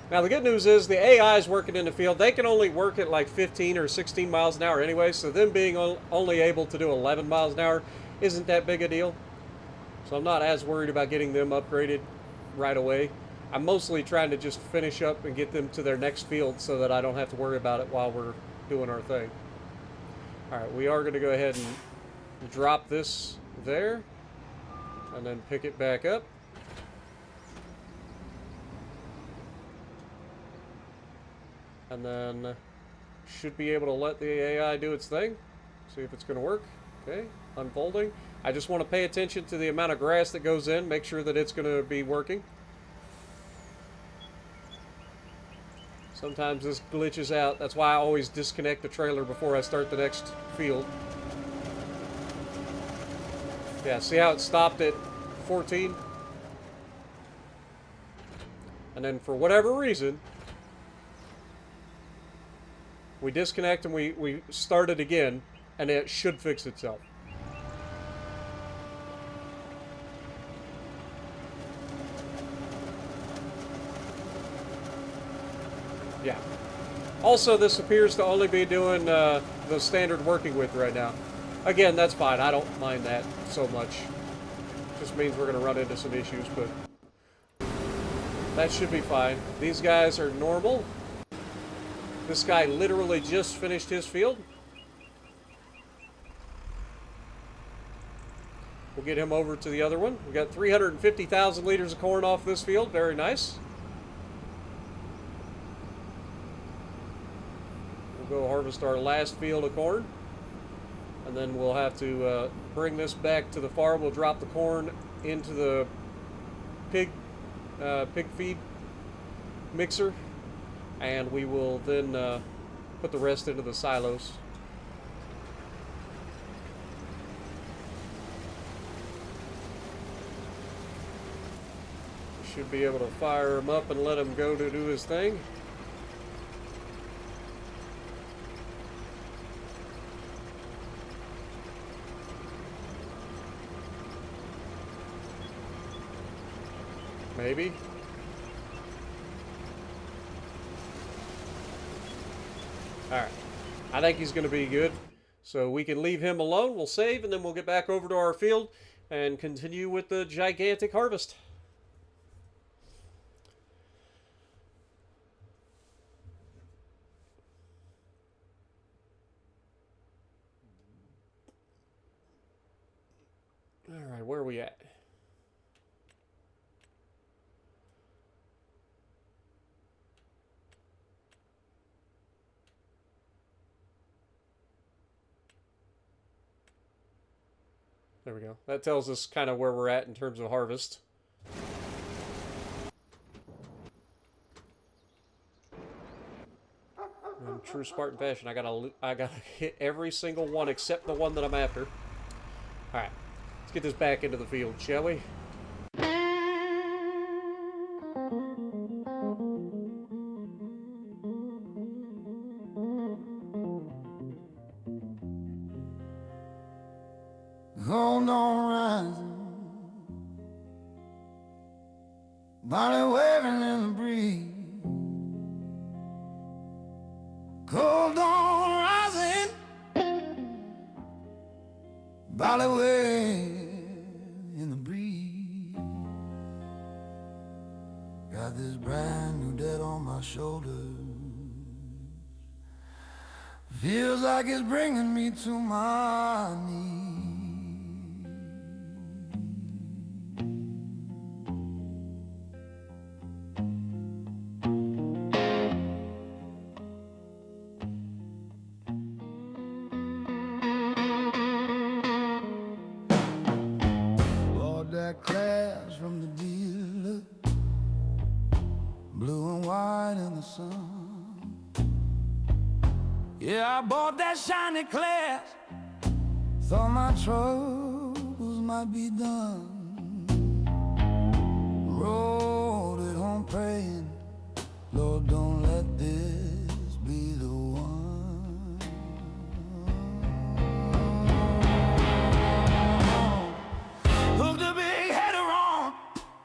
Now, the good news is the AI is working in the field. They can only work at like 15 or 16 miles an hour anyway, so them being only able to do 11 miles an hour isn't that big a deal. So I'm not as worried about getting them upgraded right away. I'm mostly trying to just finish up and get them to their next field so that I don't have to worry about it while we're doing our thing. Alright, we are going to go ahead and drop this there and then pick it back up. And then should be able to let the AI do its thing. See if it's going to work. Okay, unfolding. I just want to pay attention to the amount of grass that goes in, make sure that it's going to be working. Sometimes this glitches out. That's why I always disconnect the trailer before I start the next field. Yeah, see how it stopped at 14? And then for whatever reason, we disconnect and we start it again, and it should fix itself. Yeah. Also, this appears to only be doing the standard working width right now. Again, that's fine. I don't mind that so much. Just means we're going to run into some issues, but that should be fine. These guys are normal. This guy literally just finished his field. We'll get him over to the other one. We got 350,000 liters of corn off this field. Very nice. We'll go harvest our last field of corn. And then we'll have to bring this back to the farm. We'll drop the corn into the pig feed mixer, and we will then put the rest into the silos. Should be able to fire him up and let him go to do his thing. Maybe. Alright. I think he's going to be good. So we can leave him alone. We'll save, and then we'll get back over to our field and continue with the gigantic harvest. Alright, where are we at? There we go. That tells us kind of where we're at in terms of harvest. In true Spartan fashion, I gotta hit every single one except the one that I'm after. All right, let's get this back into the field, shall we? Hold on rising, body waving in the breeze. Cold on rising, body waving in the breeze. Got this brand new debt on my shoulders. Feels like it's bringing me to my knees. Bought that class from the dealer, blue and white in the sun. Yeah, I bought that shiny class, thought my troubles might be done. Rode it home praying, Lord, don't let this be the one. Hooked a big header on,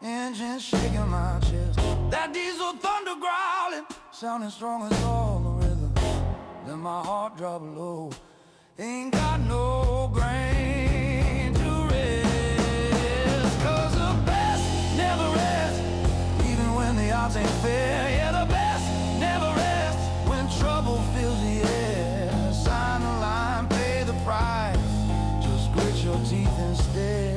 engine shaking my chest. That diesel thunder growling, sounding strong as all the rhythm. Then my heart dropped low, ain't got no grain to rest. 'Cause the best never rests, even when the odds ain't fair. Yeah, the best never rests when trouble fills the air. Sign the line, pay the price, just grit your teeth instead.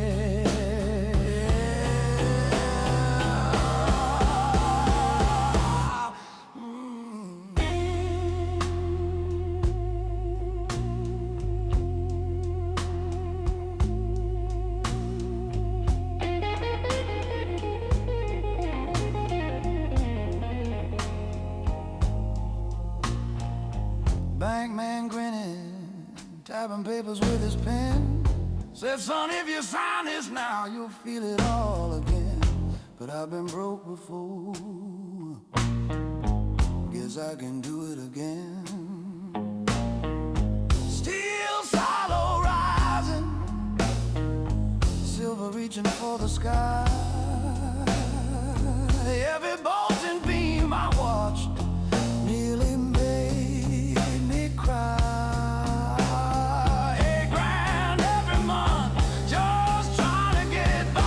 Bank man grinning, tapping papers with his pen. Said, son, if you sign this now, you'll feel it all again. But I've been broke before, guess I can do it again. Steel silo rising, silver reaching for the sky. Every bolt and beam I watched nearly made me cry. $8,000 every month, just trying to get by.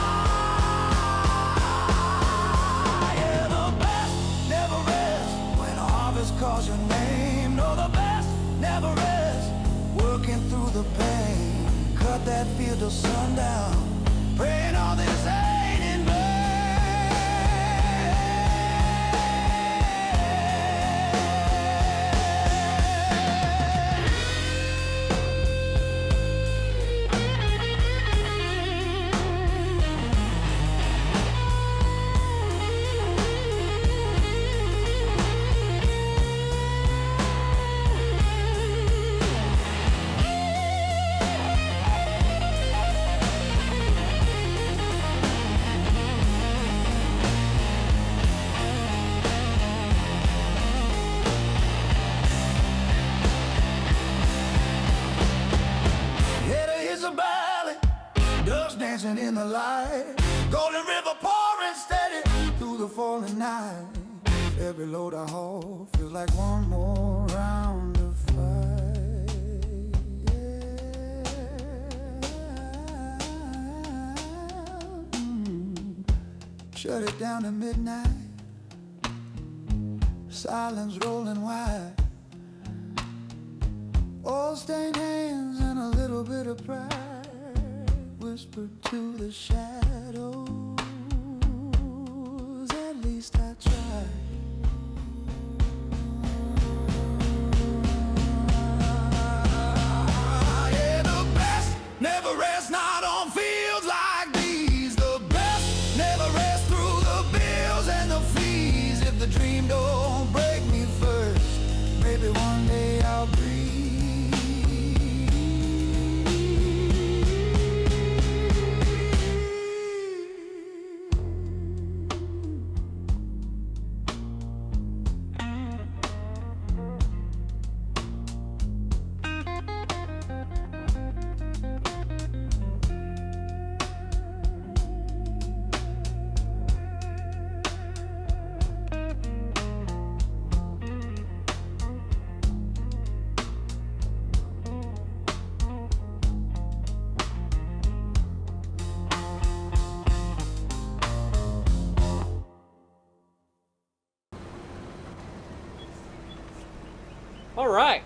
Yeah, the best never rests when harvest calls your name. No, the best never rests, working through the pain. Cut that field till sundown, praying all this ain't in vain. Dancing in the light, golden river pouring steady through the falling night. Every load I haul feels like one more round of fight. Shut it down to midnight, silence rolling wide. Oil stained hands and a little bit of pride whispered to the shadows, at least I tried. Yeah, the best never rests, not on fields like these. The best never rests through the bills and the fees. If the dream don't break me first, maybe one day I'll breathe. All right.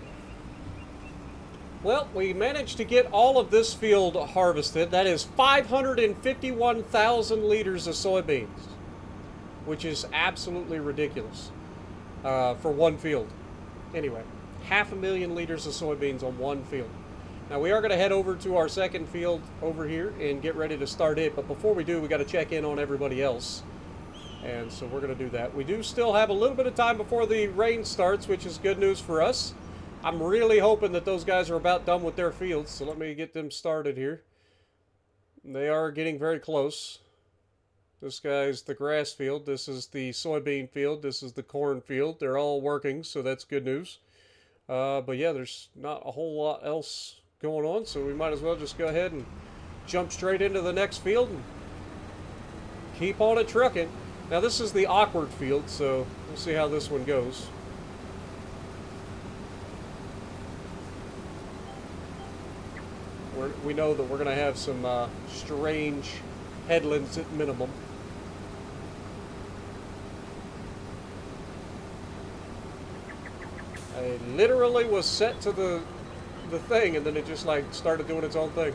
Well, we managed to get all of this field harvested. That is 551,000 liters of soybeans, which is absolutely ridiculous for one field. Anyway, 500,000 liters of soybeans on one field. Now we are going to head over to our second field over here and get ready to start it. But before we do, we got to check in on everybody else. And so we're going to do that. We do still have a little bit of time before the rain starts, which is good news for us. I'm really hoping that those guys are about done with their fields. So let me get them started here. They are getting very close. This guy's the grass field. This is the soybean field. This is the corn field. They're all working, so that's good news. But yeah, there's not a whole lot else going on, so we might as well just go ahead and jump straight into the next field and keep on it trucking. Now this is the awkward field, so we'll see how this one goes. We know that we're going to have some strange headlands at minimum. I literally was set to the thing, and then it just like started doing its own thing.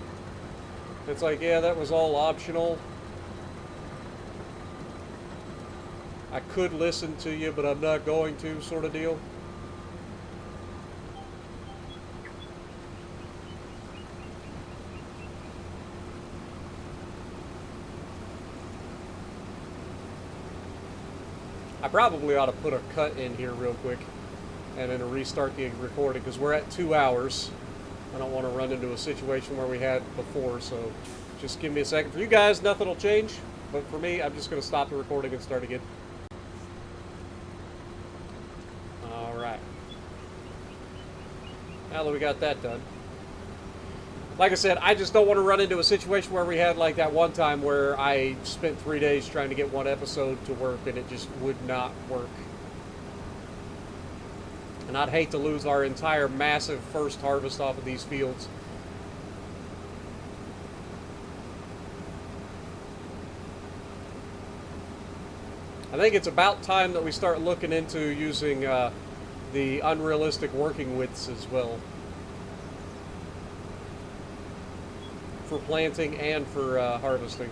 It's like, yeah, that was all optional. I could listen to you, but I'm not going to, sort of deal. I probably ought to put a cut in here real quick and then restart the recording because we're at 2 hours I don't want to run into a situation where we had before, so just give me a second. For you guys, nothing will change, but for me, I'm just going to stop the recording and start again. Alright. Now that we got that done. Like I said, I just don't want to run into a situation where we had like that one time where I spent 3 days trying to get one episode to work and it just would not work. And I'd hate to lose our entire massive first harvest off of these fields. I think it's about time that we start looking into using the unrealistic working widths as well. For planting and for harvesting.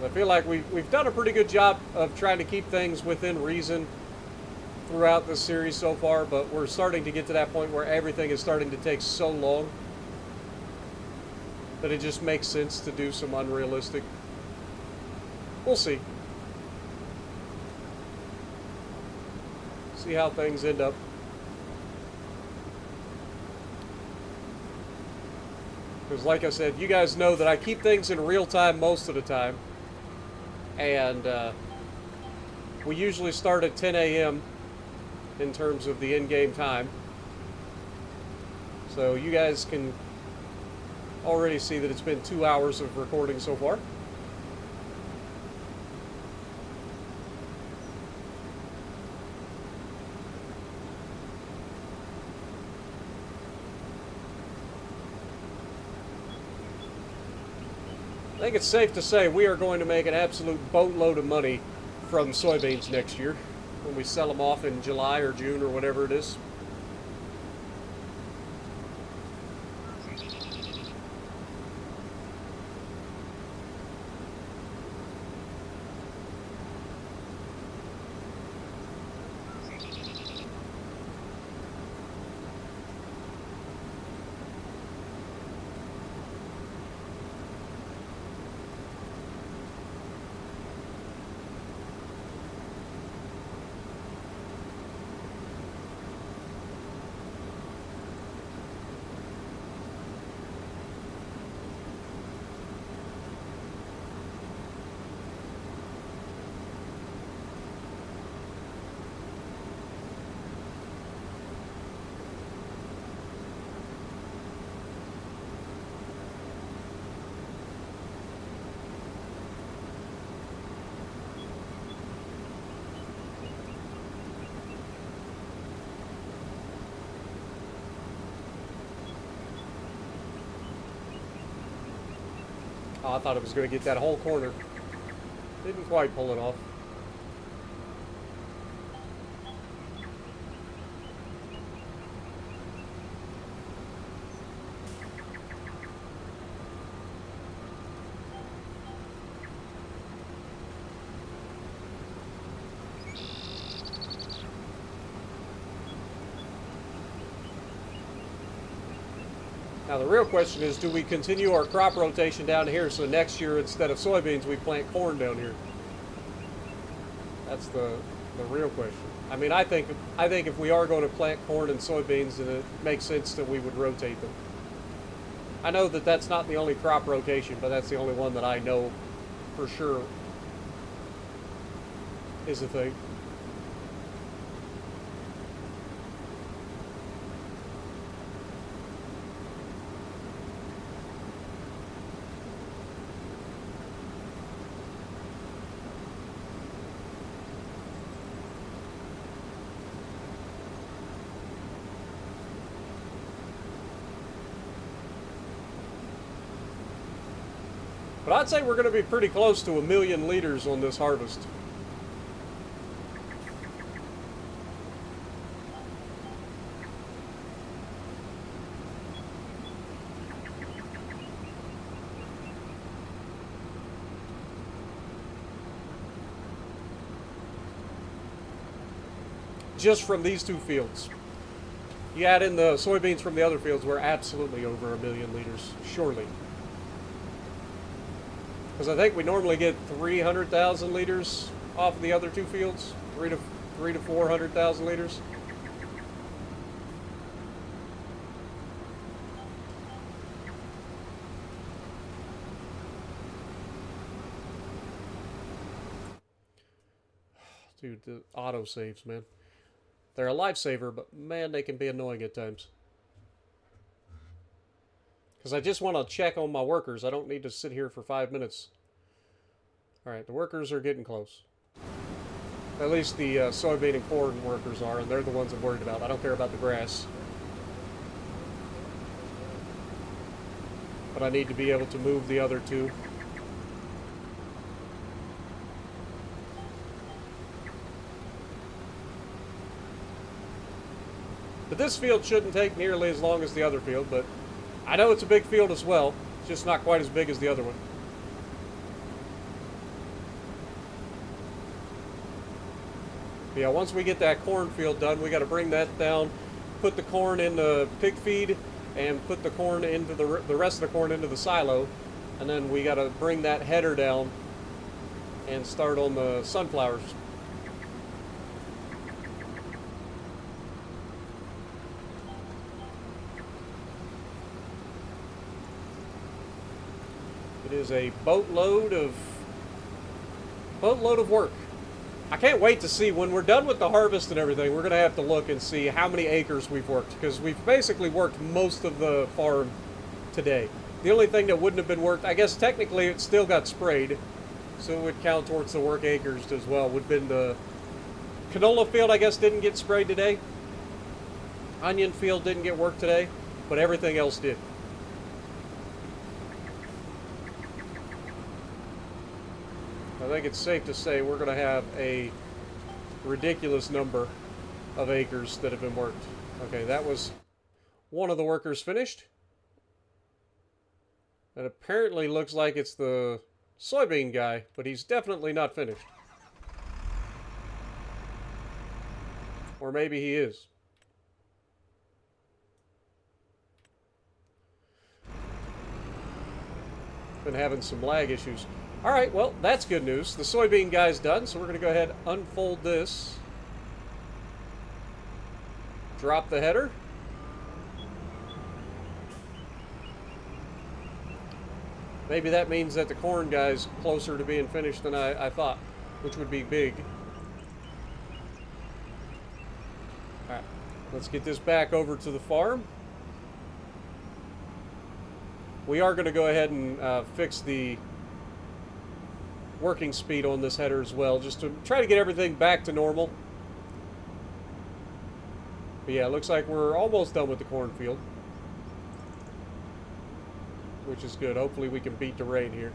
I feel like we've done a pretty good job of trying to keep things within reason throughout this series so far, but we're starting to get to that point where everything is starting to take so long that it just makes sense to do some unrealistic. We'll see. See how things end up. Because like I said, you guys know that I keep things in real time most of the time. And we usually start at 10 a.m. in terms of the in-game time. So you guys can already see that it's been 2 hours of recording so far. I think it's safe to say we are going to make an absolute boatload of money from soybeans next year when we sell them off in July or June or whatever it is. Oh, I thought it was going to get that whole corner. Didn't quite pull it off. Now the real question is, do we continue our crop rotation down here so next year instead of soybeans we plant corn down here? That's the real question. I mean, I think if we are going to plant corn and soybeans, then it makes sense that we would rotate them. I know that that's not the only crop rotation, but that's the only one that I know for sure is a thing. But I'd say we're going to be pretty close to 1 million liters on this harvest. Just from these two fields. You add in the soybeans from the other fields, we're absolutely over 1 million liters, surely. Because I think we normally get 300,000 liters off of the other two fields, 300 to 400,000 liters. Dude, the auto saves, man. They're a lifesaver, but man, they can be annoying at times. Because I just want to check on my workers. I don't need to sit here for 5 minutes. Alright, the workers are getting close. At least the soybean and corn workers are, and they're the ones I'm worried about. I don't care about the grass. But I need to be able to move the other two. But this field shouldn't take nearly as long as the other field, but I know it's a big field as well. It's just not quite as big as the other one. Yeah, once we get that cornfield done, we got to bring that down, put the corn in the pig feed, and put the corn into the rest of the corn into the silo, and then we got to bring that header down and start on the sunflowers. It is a boatload of work. I can't wait to see when we're done with the harvest and everything. We're going to have to look and see how many acres we've worked, because we've basically worked most of the farm today. The only thing that wouldn't have been worked, I guess technically it still got sprayed, so it would count towards the work acres as well, would have been the canola field. I guess didn't get sprayed today. Onion field didn't get worked today, but everything else did. I think it's safe to say we're going to have a ridiculous number of acres that have been worked. Okay, that was one of the workers finished. And apparently looks like it's the soybean guy, but he's definitely not finished. Or maybe he is. Been having some lag issues. Alright, well, that's good news. The soybean guy's done, so we're going to go ahead and unfold this. Drop the header. Maybe that means that the corn guy's closer to being finished than I thought, which would be big. Alright, let's get this back over to the farm. We are going to go ahead and fix the working speed on this header as well, just to try to get everything back to normal. But yeah, it looks like we're almost done with the cornfield, which is good. Hopefully we can beat the rain here.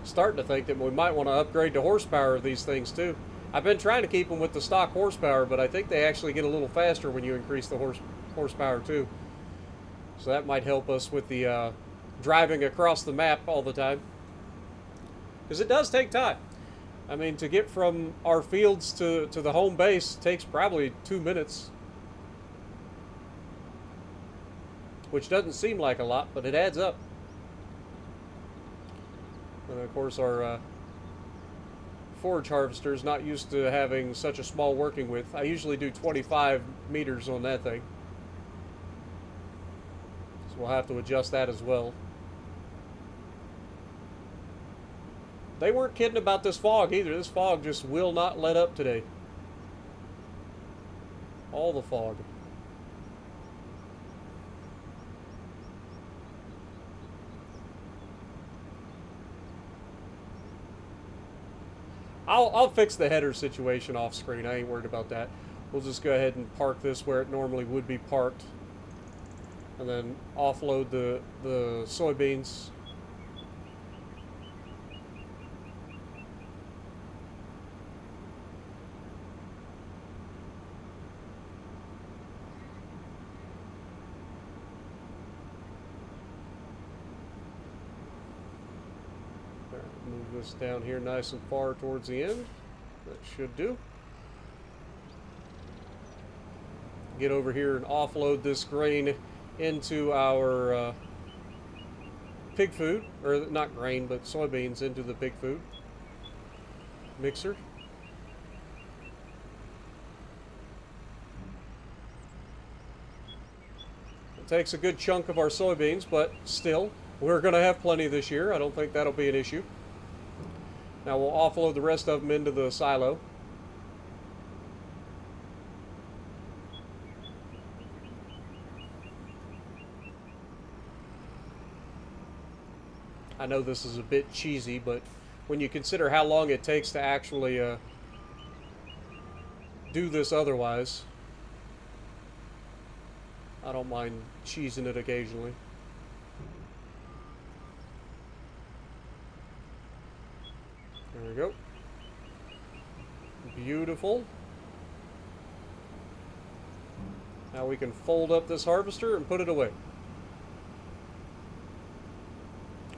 Starting to think that we might want to upgrade the horsepower of these things too. I've been trying to keep them with the stock horsepower, but I think they actually get a little faster when you increase the horsepower too. So that might help us with the driving across the map all the time. Because it does take time. I mean, to get from our fields to the home base takes probably 2 minutes. Which doesn't seem like a lot, but it adds up. And of course our forage harvester is not used to having such a small working width. I usually do 25 meters on that thing. We'll have to adjust that as well. They weren't kidding about this fog either. This fog just will not let up today. All the fog. I'll fix the header situation off screen. I ain't worried about that. We'll just go ahead and park this where it normally would be parked. And then offload the soybeans. Move this down here nice and far towards the end. That should do. Get over here and offload this grain into our pig food, or not grain, but soybeans into the pig food mixer. It takes a good chunk of our soybeans, but still, We're going to have plenty this year. I don't think that'll be an issue. Now we'll offload the rest of them into the silo. I know this is a bit cheesy, but when you consider how long it takes to actually do this otherwise, I don't mind cheesing it occasionally. There we go. Beautiful. Now we can fold up this harvester and put it away.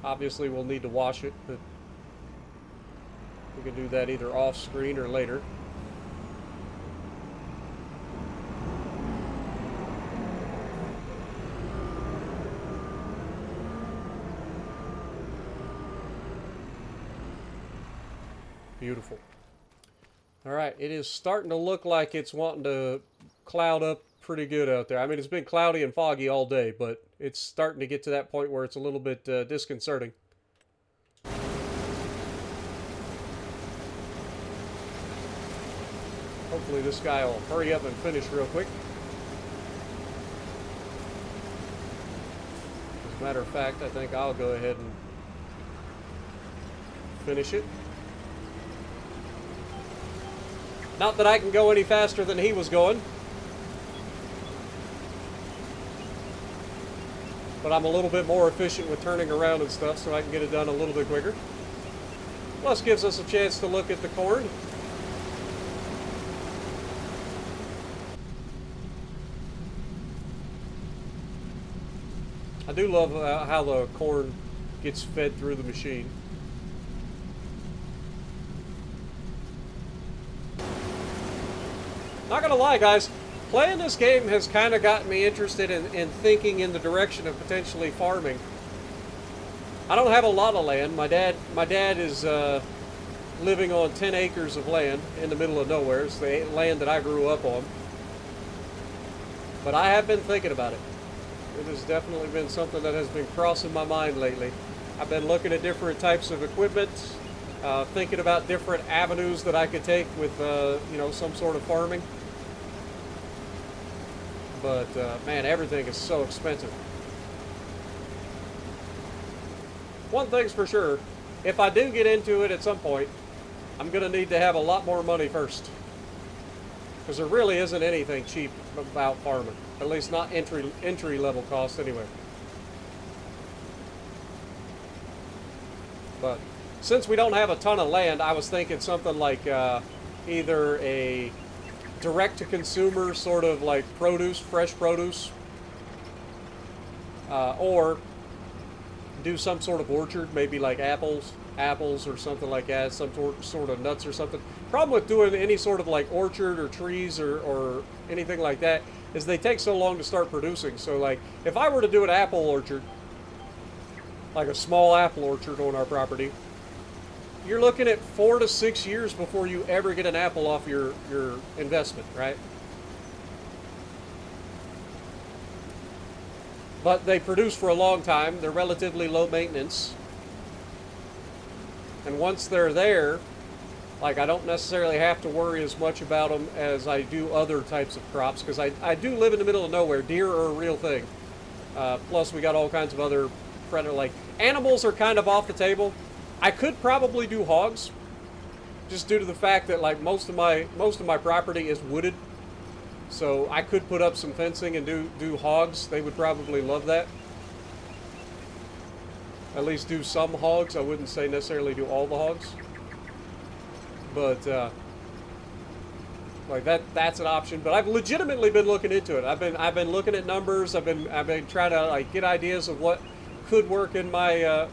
Obviously we'll need to wash it, but we can do that either off screen or later. Beautiful. All right, it is starting to look like it's wanting to cloud up pretty good out there. I mean, it's been cloudy and foggy all day, but it's starting to get to that point where it's a little bit disconcerting. Hopefully this guy will hurry up and finish real quick. As a matter of fact, I think I'll go ahead and finish it. Not that I can go any faster than he was going, but I'm a little bit more efficient with turning around and stuff, so I can get it done a little bit quicker. Plus gives us a chance to look at the corn. I do love how the corn gets fed through the machine. Not gonna lie, guys, playing this game has kind of gotten me interested in thinking in the direction of potentially farming. I don't have a lot of land. My dad is living on 10 acres of land in the middle of nowhere. It's the land that I grew up on. But I have been thinking about it. It has definitely been something that has been crossing my mind lately. I've been looking at different types of equipment, thinking about different avenues that I could take with, you know, some sort of farming. But, man, everything is so expensive. One thing's for sure, if I do get into it at some point, I'm going to need to have a lot more money first. Because there really isn't anything cheap about farming. At least not entry level cost anyway. But since we don't have a ton of land, I was thinking something like either a direct-to-consumer sort of like produce, fresh produce, or do some sort of orchard, maybe like apples or something like that, some sort of nuts or something. Problem with doing any sort of like orchard or trees or anything like that is they take so long to start producing. So like if I were to do an apple orchard, like a small apple orchard on our property, you're looking at 4 to 6 years before you ever get an apple off your investment, right? But they produce for a long time. They're relatively low maintenance. And once they're there, like I don't necessarily have to worry as much about them as I do other types of crops, because I do live in the middle of nowhere. Deer are a real thing. Plus we got all kinds of other predator, like animals are kind of off the table. I could probably do hogs, just due to the fact that like most of my property is wooded, so I could put up some fencing and do hogs. They would probably love that. At least do some hogs. I wouldn't say necessarily do all the hogs, but like that's an option. But I've legitimately been looking into it. I've been looking at numbers. I've been trying to like get ideas of what could work in my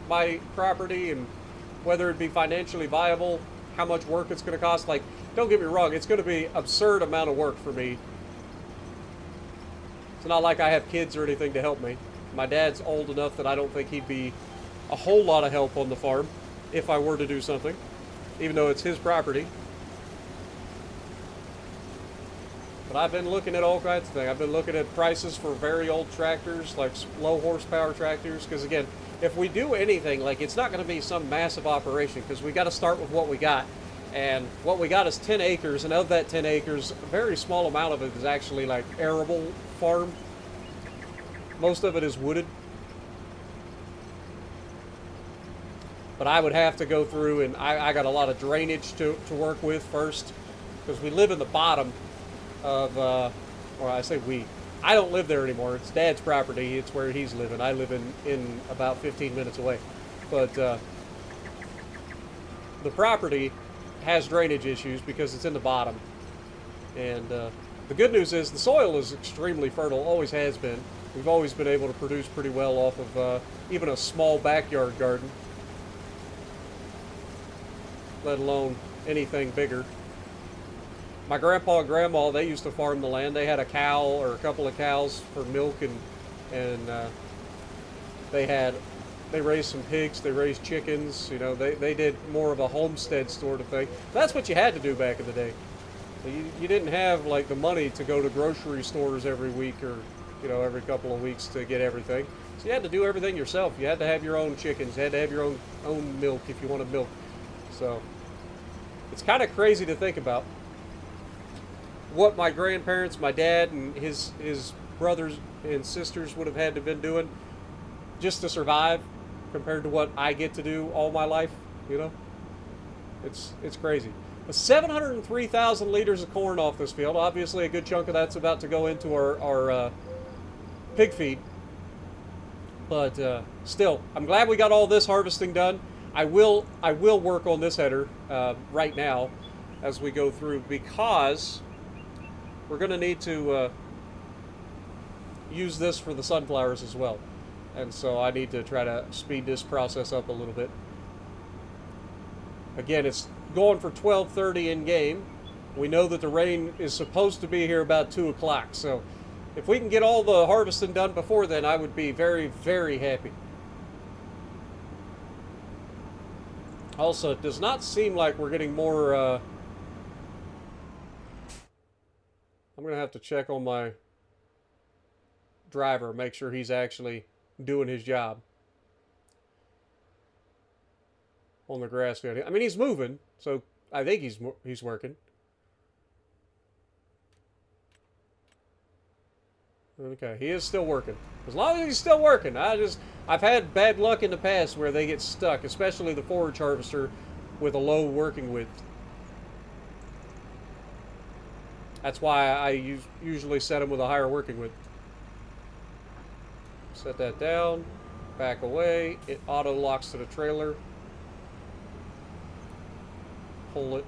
my property and whether it'd be financially viable, how much work it's going to cost. Like, don't get me wrong, it's going to be absurd amount of work for me. It's not like I have kids or anything to help me. My dad's old enough that I don't think he'd be a whole lot of help on the farm if I were to do something, even though it's his property. But I've been looking at all kinds of things. I've been looking at prices for very old tractors, like low horsepower tractors. Because again, if we do anything, like it's not going to be some massive operation because we got to start with what we got. And what we got is 10 acres, and of that 10 acres, a very small amount of it is actually like arable farm. Most of it is wooded. But I would have to go through, and I got a lot of drainage to work with first, because we live in the bottom of, well, I say we. I don't live there anymore. It's Dad's property. It's where he's living. I live in about 15 minutes away. But the property has drainage issues because it's in the bottom. And the good news is the soil is extremely fertile, always has been. We've always been able to produce pretty well off of even a small backyard garden, let alone anything bigger. My grandpa and grandma, they used to farm the land. They had a cow or a couple of cows for milk, and they raised some pigs, they raised chickens. You know, they did more of a homestead sort of thing. That's what you had to do back in the day. You didn't have like the money to go to grocery stores every week or, you know, every couple of weeks to get everything. So you had to do everything yourself. You had to have your own chickens. You had to have your own milk if you wanted milk. So it's kind of crazy to think about what my grandparents, my dad, and his brothers and sisters would have had to been doing just to survive compared to what I get to do all my life. You know, it's crazy. 703,000 liters of corn off this field. Obviously, a good chunk of that's about to go into our pig feed. But still, I'm glad we got all this harvesting done. I will work on this header right now as we go through, because we're going to need to use this for the sunflowers as well. And so I need to try to speed this process up a little bit. Again, it's going for 12:30 in game. We know that the rain is supposed to be here about 2 o'clock. So if we can get all the harvesting done before then, I would be very, very happy. Also, it does not seem like we're getting more... I'm going to have to check on my driver, make sure he's actually doing his job on the grass field. I mean, he's moving, so I think he's working. Okay, he is still working. As long as he's still working. I've had bad luck in the past where they get stuck, especially the forage harvester with a low working width. That's why I usually set them with a higher working width. Set that down, back away. It auto locks to the trailer. Pull it.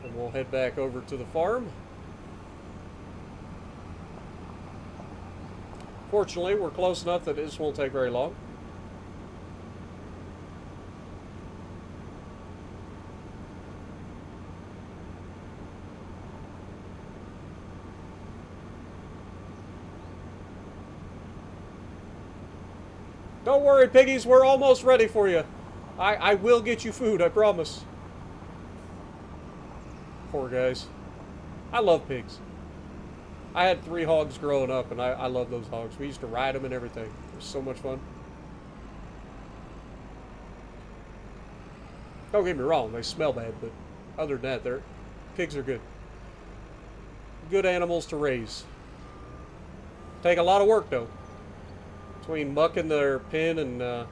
And we'll head back over to the farm. Fortunately, we're close enough that this won't take very long. Don't worry, piggies, we're almost ready for you. I will get you food, I promise. Poor guys. I love pigs. I had 3 hogs growing up, and I love those hogs. We used to ride them and everything. It was so much fun. Don't get me wrong, they smell bad, but other than that, pigs are good. Good animals to raise. Take a lot of work, though. Between mucking their pen and a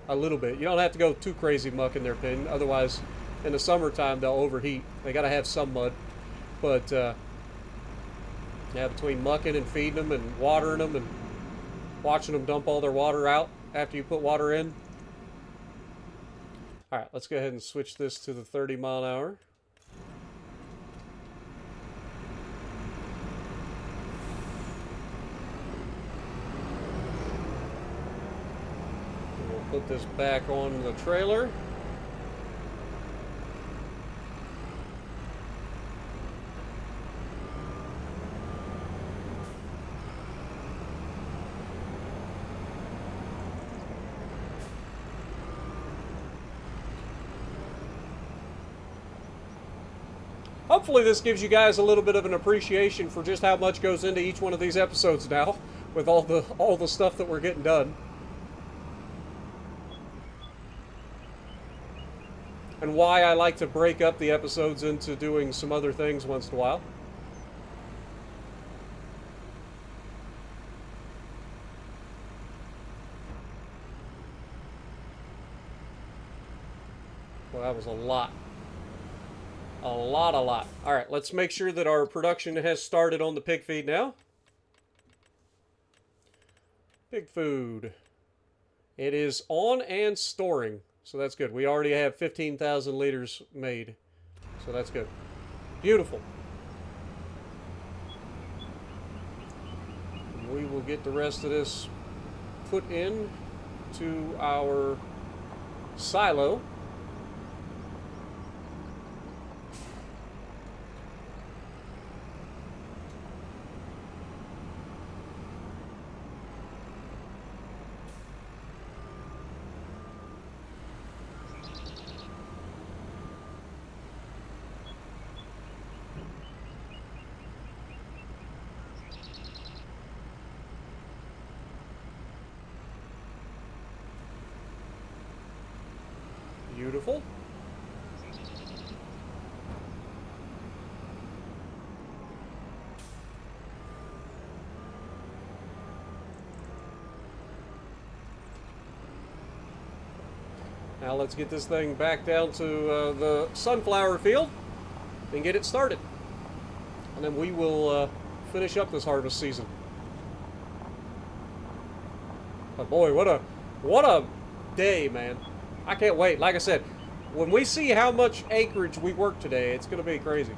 little bit. You don't have to go too crazy mucking their pen, otherwise in the summertime they'll overheat. They got to have some mud. But yeah, between mucking and feeding them and watering them and watching them dump all their water out after you put water in. Alright, let's go ahead and switch this to the 30 mile an hour. Put this back on the trailer. hopefully this gives you guys a little bit of an appreciation for just how much goes into each one of these episodes now, with all the stuff that we're getting done. And why I like to break up the episodes into doing some other things once in a while. Well, that was a lot. A lot. All right, let's make sure that our production has started on the pig feed now. Pig food. It is on and storing, so that's good. We already have 15,000 liters made, so that's good. Beautiful. We will get the rest of this put in to our silo. Beautiful. Now let's get this thing back down to the sunflower field and get it started. And then we will finish up this harvest season. But boy, what a day, man. I can't wait. Like I said, when we see how much acreage we work today, it's going to be crazy.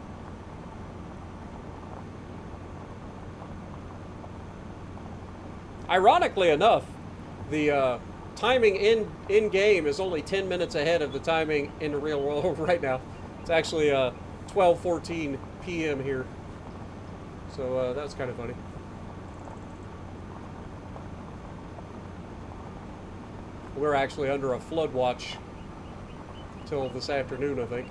Ironically enough, the timing in game is only 10 minutes ahead of the timing in the real world right now. It's actually 12:14 p.m. here. So that's kind of funny. We're actually under a flood watch till this afternoon, I think.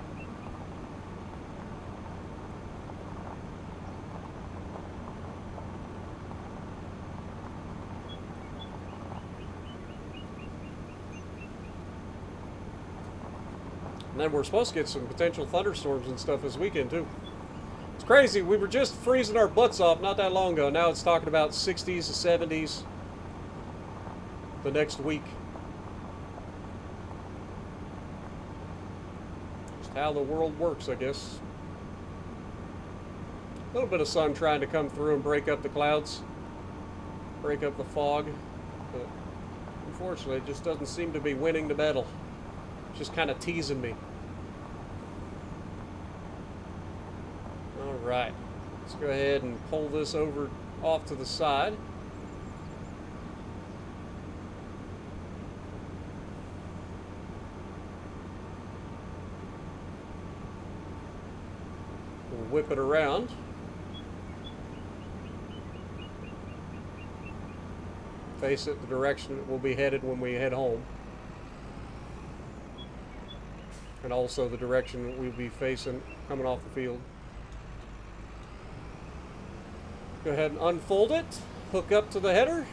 And then we're supposed to get some potential thunderstorms and stuff this weekend, too. It's crazy. We were just freezing our butts off not that long ago. Now it's talking about 60s to 70s the next week. How the world works, I guess. A little bit of sun trying to come through and break up the clouds, break up the fog, but unfortunately it just doesn't seem to be winning the battle. It's just kind of teasing me. All right, let's go ahead and pull this over off to the side. Whip it around. Face it the direction it will be headed when we head home. And also the direction we'll be facing coming off the field. Go ahead and unfold it. Hook up to the header.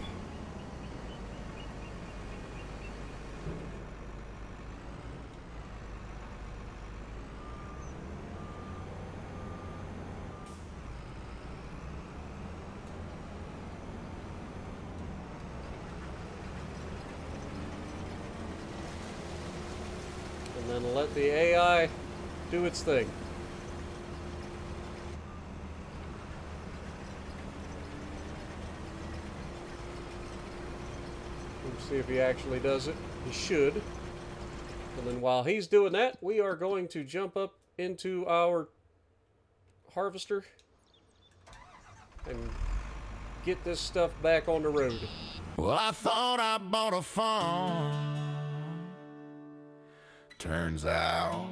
And then let the AI do its thing. Let's see if he actually does it. He should. And then while he's doing that, we are going to jump up into our harvester and get this stuff back on the road. Well, I thought I bought a farm. Turns out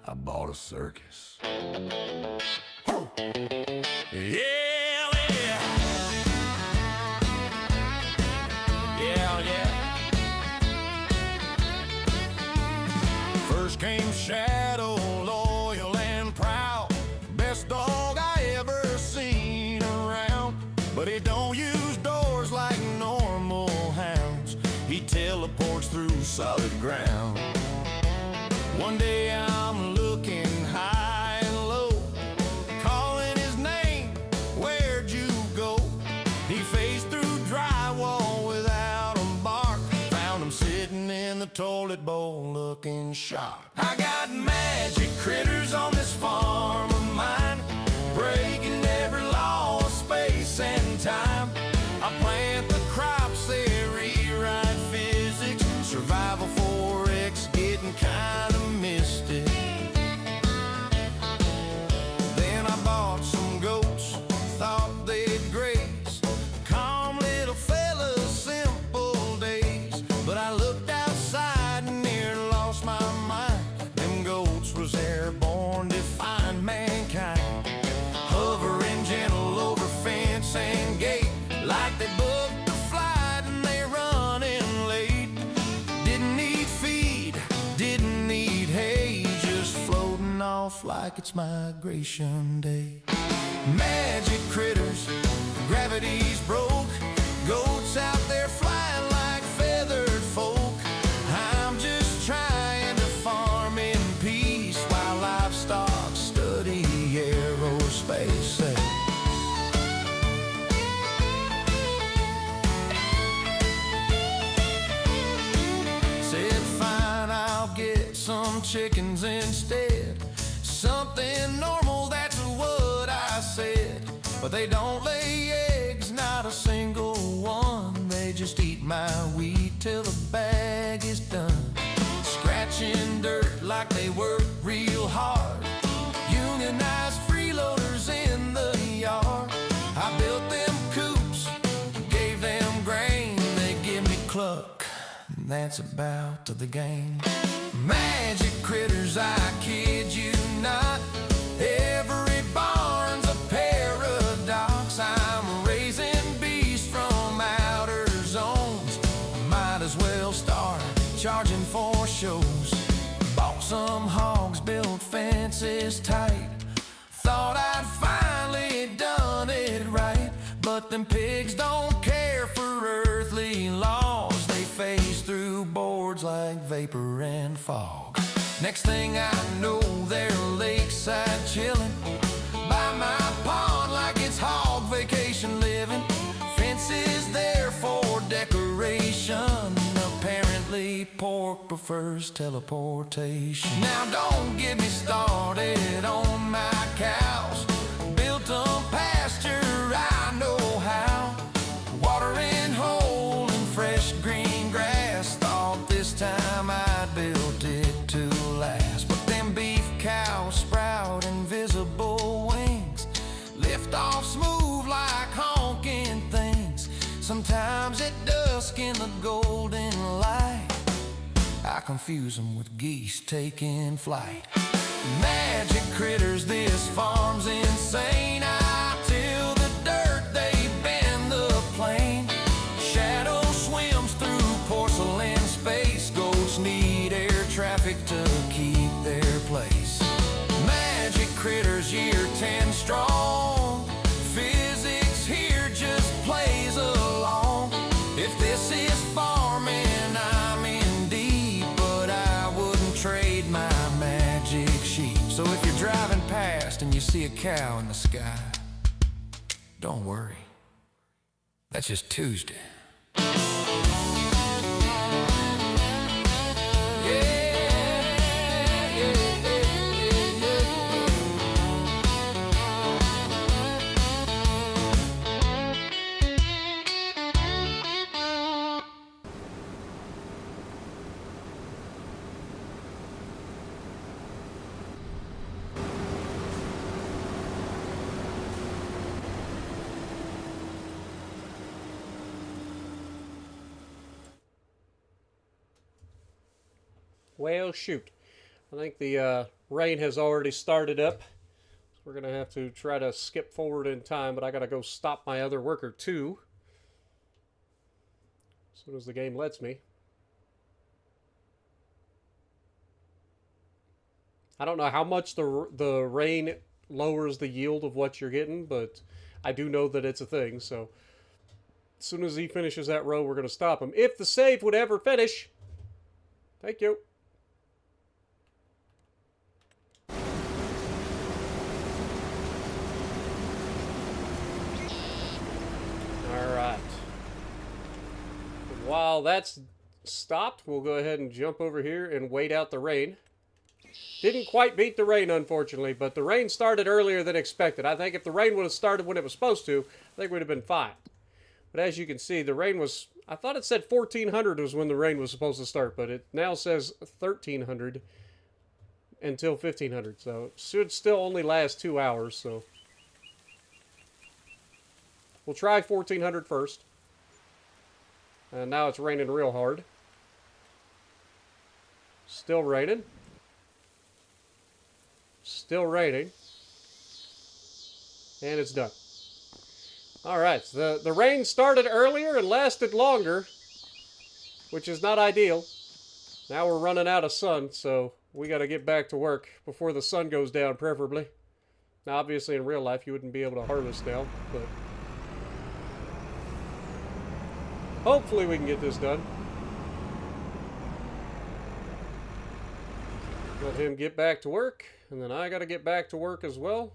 I bought a circus. Yeah. First came shadow, loyal, and proud. forged through solid ground. One day I'm looking high and low, calling his name, where'd you go? He phased through drywall without a bark, found him sitting in the toilet bowl looking sharp. I got magic critters on this farm of mine, breaking every law of space and time. I plant the crops, they rewrite physics, survival 4X, getting kinda mystic. Then I bought some goats, thought they'd graze, calm little fellas, simple days. But I looked outside and nearly lost my mind. Them goats was airborne, defying mankind, hovering gentle over fence and gate, like they booked the flight and they running late. Didn't need feed, didn't need hay, just floating off like it's migration day. Magic critters, gravity's broke, goats out there flying like feathered folk. I'm just trying to farm in peace while livestock study aerospace. Said fine, I'll get some chickens instead. Something normal, that's what I said. But they don't lay eggs, not a single one. They just eat my wheat till the bag is done, scratching dirt like they work real hard. Unionized freeloaders in the yard. I built them coops, gave them grain, they give me cluck, and that's about to the game. Magic critters, I kid you not, every barn's a paradox. I'm raising beasts from outer zones, might as well start charging for shows. Bought some hogs, built fences tight, thought I'd finally done it right. But them pigs don't care for earthly laws, they phase through boards like vapor and fog. Next thing I know, they're lakeside chilling by my pond like it's hog vacation living. Fences there for decoration, apparently pork prefers teleportation. Now don't get me started on my cows, built them pasture, I know how. Watering hole and fresh green grass, thought this time I'd built it to last. But them beef cows sprout invisible wings, lift off smooth like honking things. Sometimes at dusk in the golden light, I confuse them with geese taking flight. Magic critters, this farm's insane. I till the dirt, they bend the plane. Shadow swims through porcelain space, goats need air traffic to keep their place. Magic critters, year 10 strong, physics here just plays along. If this is farming, I'm in deep, but I wouldn't trade my magic sheep. So if you're driving past and you see a cow in the sky, don't worry, that's just Tuesday. Well, shoot. I think the rain has already started up. So we're going to have to try to skip forward in time, but I got to go stop my other worker too, as soon as the game lets me. I don't know how much the rain lowers the yield of what you're getting, but I do know that it's a thing. So as soon as he finishes that row, we're going to stop him. If the save would ever finish, Thank you. Alright. While that's stopped, we'll go ahead and jump over here and wait out the rain. Didn't quite beat the rain, unfortunately, but the rain started earlier than expected. I think if the rain would have started when it was supposed to, I think we'd have been fine. But as you can see, the rain was... I thought it said 1400 was when the rain was supposed to start, but it now says 1300 until 1500. So it should still only last 2 hours, so... We'll try 1400 first. And now it's raining real hard. Still raining. Still raining. And it's done. Alright, so the rain started earlier and lasted longer, which is not ideal. Now we're running out of sun, so we got to get back to work before the sun goes down, preferably. Now, obviously, in real life, you wouldn't be able to harvest now, but... hopefully we can get this done. Let him get back to work, and then I got to get back to work as well.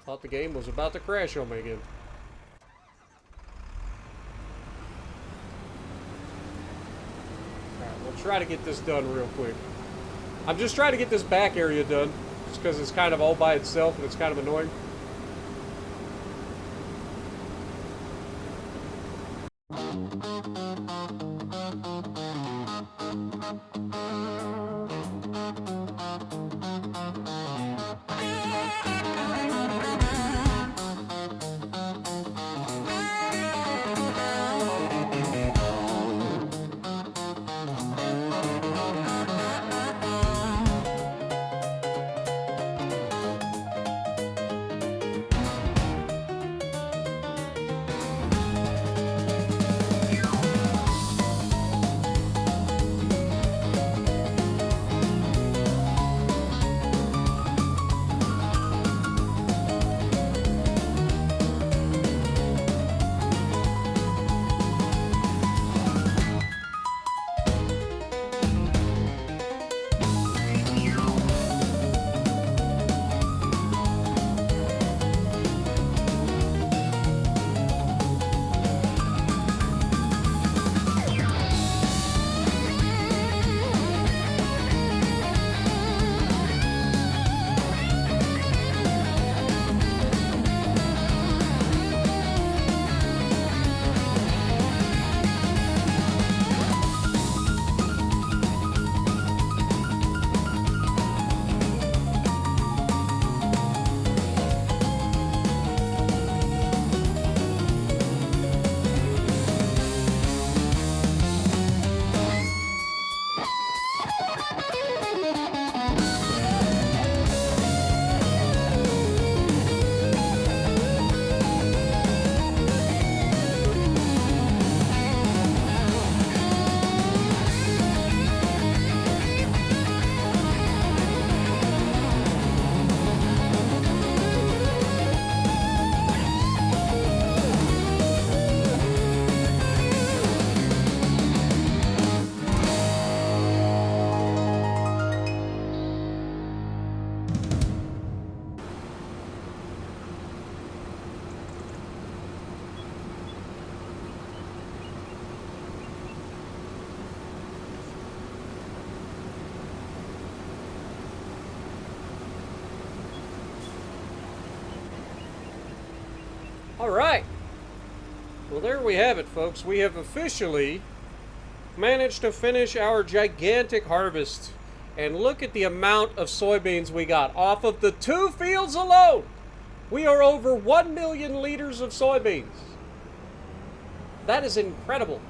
Thought the game was about to crash on me again. Alright, we'll try to get this done real quick. I'm just trying to get this back area done, just because it's kind of all by itself and it's kind of annoying. Alright. Well, there we have it, folks. We have officially managed to finish our gigantic harvest. And look at the amount of soybeans we got off of the 2 fields alone. We are over 1 million liters of soybeans. That is incredible.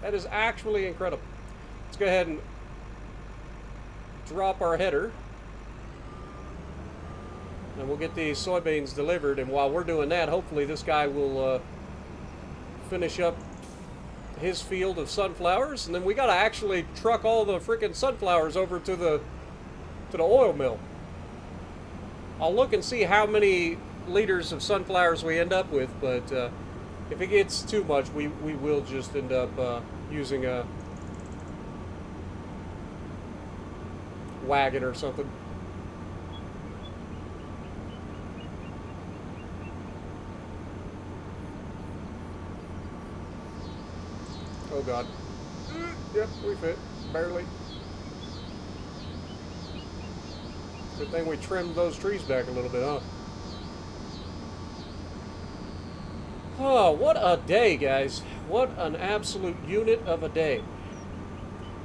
That is actually incredible. Let's go ahead and drop our header. And we'll get these soybeans delivered. And while we're doing that, hopefully this guy will finish up his field of sunflowers. And then we got to actually truck all the freaking sunflowers over to the oil mill. I'll look and see how many liters of sunflowers we end up with, but if it gets too much, we will just end up using a wagon or something. Oh God. Yep, we fit. Barely. Good thing we trimmed those trees back a little bit, huh? Oh, what a day, guys. What an absolute unit of a day.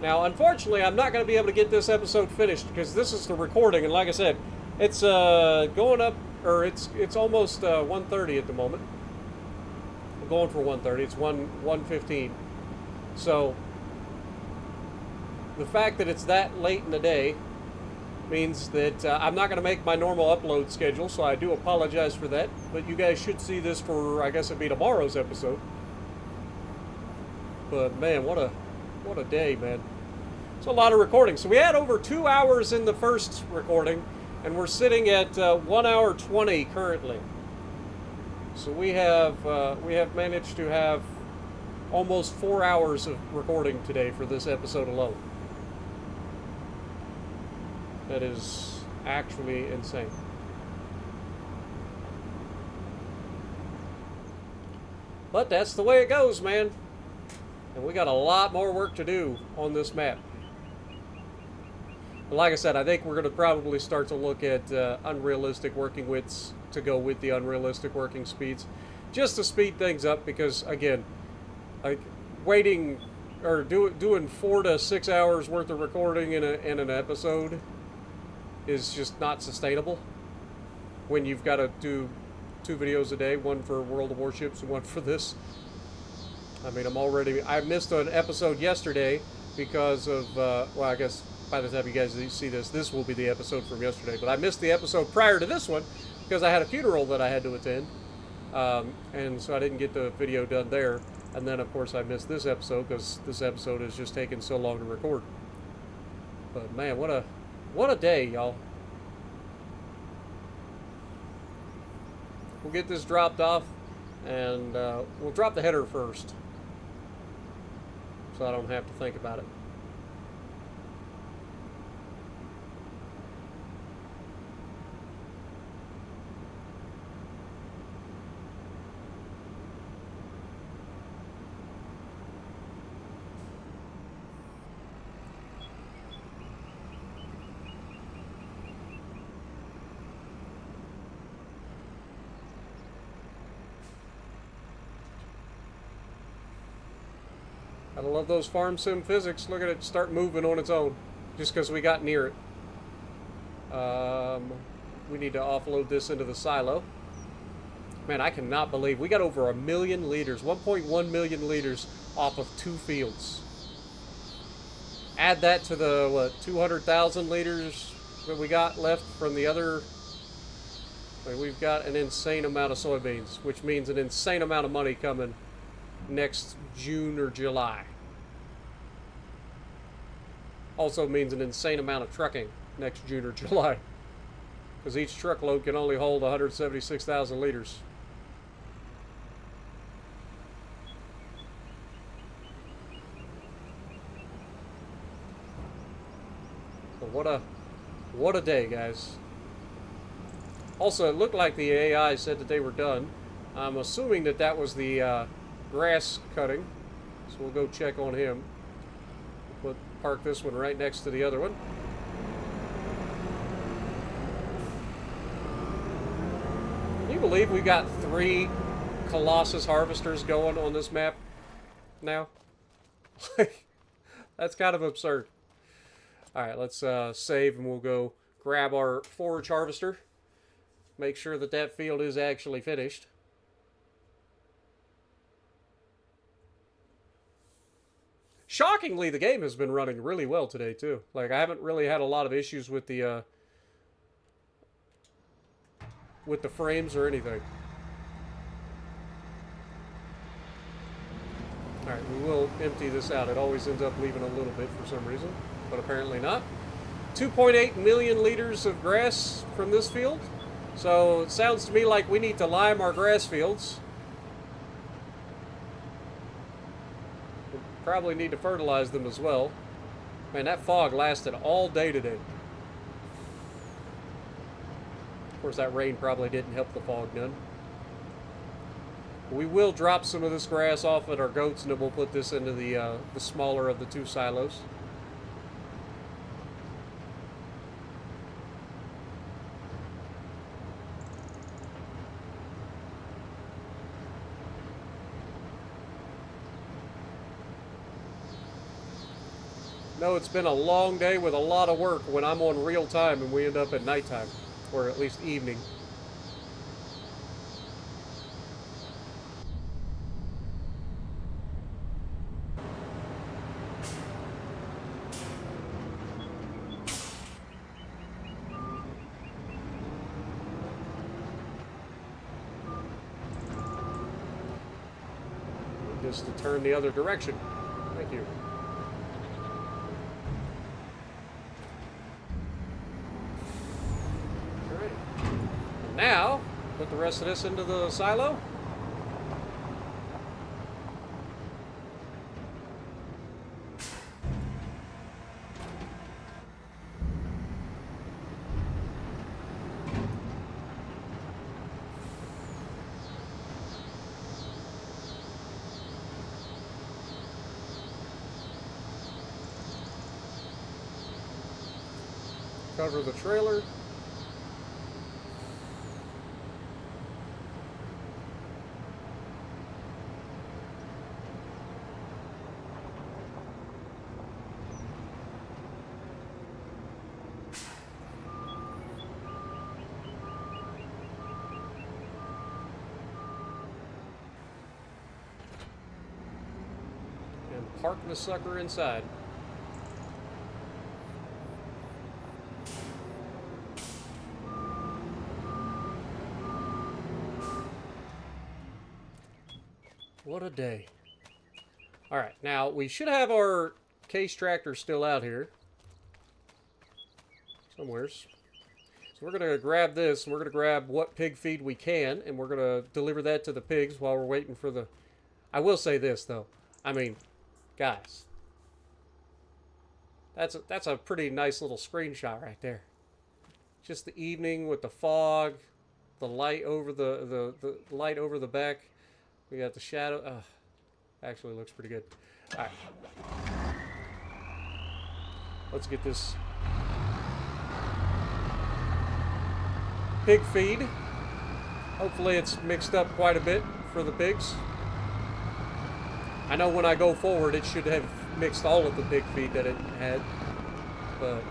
Now, unfortunately, I'm not going to be able to get this episode finished because this is the recording, and like I said, it's going up, or it's almost 1:30 at the moment. I'm going for 1:30. It's 1:15. So, the fact that it's that late in the day means that I'm not going to make my normal upload schedule, so I do apologize for that. But you guys should see this for, I guess it'd be tomorrow's episode. But man, what a day, man. It's a lot of recording. So we had over 2 hours in the first recording, and we're sitting at 1 hour 20 currently. So we have managed to have almost 4 hours of recording today for this episode alone. That is actually insane. But that's the way it goes, man. And we got a lot more work to do on this map. But like I said, I think we're going to probably start to look at unrealistic working widths to go with the unrealistic working speeds, just to speed things up. Because again, like waiting or doing 4 to 6 hours worth of recording in an episode is just not sustainable when you've got to do 2 videos a day, one for World of Warships and one for this. I mean, I missed an episode yesterday because of, well, I guess by the time you guys see this will be the episode from yesterday, but I missed the episode prior to this one because I had a funeral that I had to attend, and so I didn't get the video done there. And then, of course, I missed this episode because this episode has just taken so long to record. But man, what a day, y'all. We'll get this dropped off, and we'll drop the header first, so I don't have to think about it. I love those farm sim physics. Look at it start moving on its own just because we got near it. We need to offload this into the silo. Man, I cannot believe we got over 1 million liters, 1.1 million liters off of 2 fields. Add that to the, what, 200,000 liters that we got left from the other. Like, we've got an insane amount of soybeans, which means an insane amount of money coming next June or July. Also means an insane amount of trucking next June or July, because each truckload can only hold 176,000 liters. So what a day, guys. Also, it looked like the AI said that they were done. I'm assuming that that was the grass cutting, so we'll go check on him. We'll park this one right next to the other one. Can you believe we got 3 Colossus harvesters going on this map now? That's kind of absurd. Alright, let's save, and we'll go grab our forage harvester. Make sure that that field is actually finished. Shockingly, the game has been running really well today, too. Like, I haven't really had a lot of issues with the frames or anything. Alright, we will empty this out. It always ends up leaving a little bit for some reason, but apparently not. 2.8 million liters of grass from this field. So it sounds to me like we need to lime our grass fields. We probably need to fertilize them as well. Man, that fog lasted all day today. Of course, that rain probably didn't help the fog none. We will drop some of this grass off at our goats, and then we'll put this into the smaller of the two silos. No, it's been a long day with a lot of work when I'm on real time and we end up at nighttime, or at least evening. Just to turn the other direction. Thank you. Now, put the rest of this into the silo. Cover the trailer. And park the sucker inside. What a day. Alright, now we should have our case tractor still out here. Somewheres. So we're going to grab this, and we're going to grab what pig feed we can, and we're going to deliver that to the pigs while we're waiting for the... I will say this, though. I mean, guys. That's a pretty nice little screenshot right there. Just the evening with the fog, the light over the light over the back. We got the shadow. Actually looks pretty good. All right. Let's get this pig feed. Hopefully it's mixed up quite a bit for the pigs. I know when I go forward it should have mixed all of the pig feed that it had, but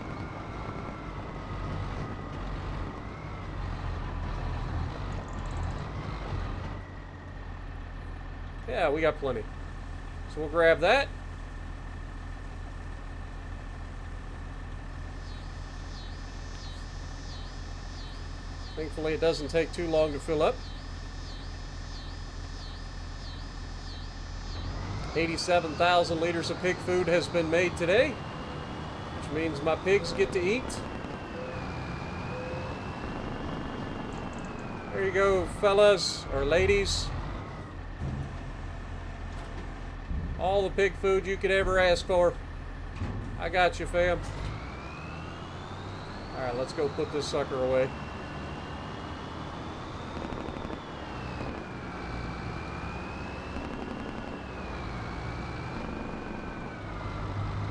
yeah, we got plenty. So we'll grab that. Thankfully, it doesn't take too long to fill up. 87,000 liters of pig food has been made today, which means my pigs get to eat. There you go, fellas or ladies. All the pig food you could ever ask for. I got you, fam. Alright, let's go put this sucker away.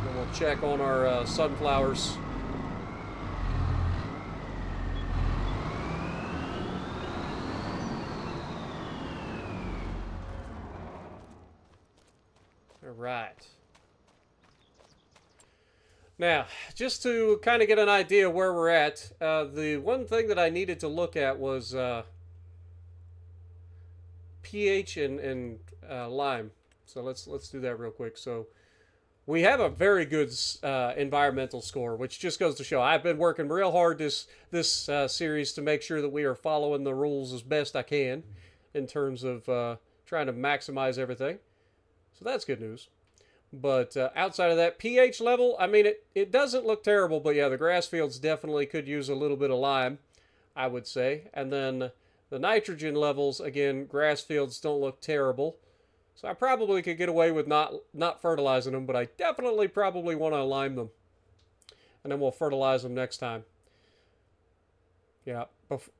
Then we'll check on our sunflowers. Right. Now, just to kind of get an idea where we're at, the one thing that I needed to look at was pH and lime. So let's do that real quick. So we have a very good environmental score, which just goes to show I've been working real hard this series to make sure that we are following the rules as best I can in terms of trying to maximize everything. So that's good news. But outside of that, pH level, I mean, it doesn't look terrible, but yeah, the grass fields definitely could use a little bit of lime. I would say. And then the nitrogen levels, again, grass fields don't look terrible. So I probably could get away with not fertilizing them, but I definitely probably want to lime them. And then we'll fertilize them next time. Yeah.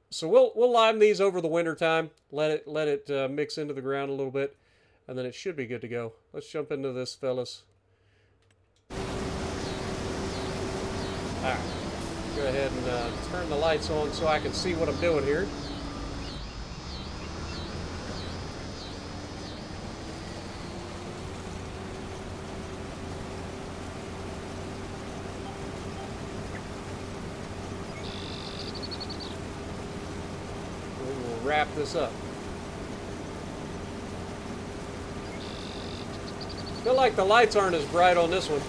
So we'll lime these over the winter time. Let it mix into the ground a little bit, and then it should be good to go. Let's jump into this, fellas. All right. Go ahead and turn the lights on so I can see what I'm doing here. Wrap this up. Feel like the lights aren't as bright on this one.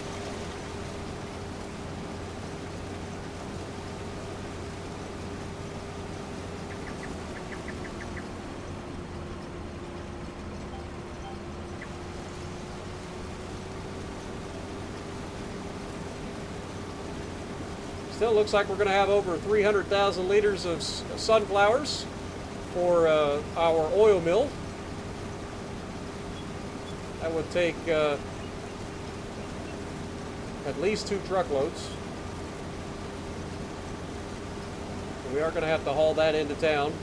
Still looks like we're going to have over 300,000 liters of sunflowers for our oil mill. That would take at least 2 truckloads. We are going to have to haul that into town.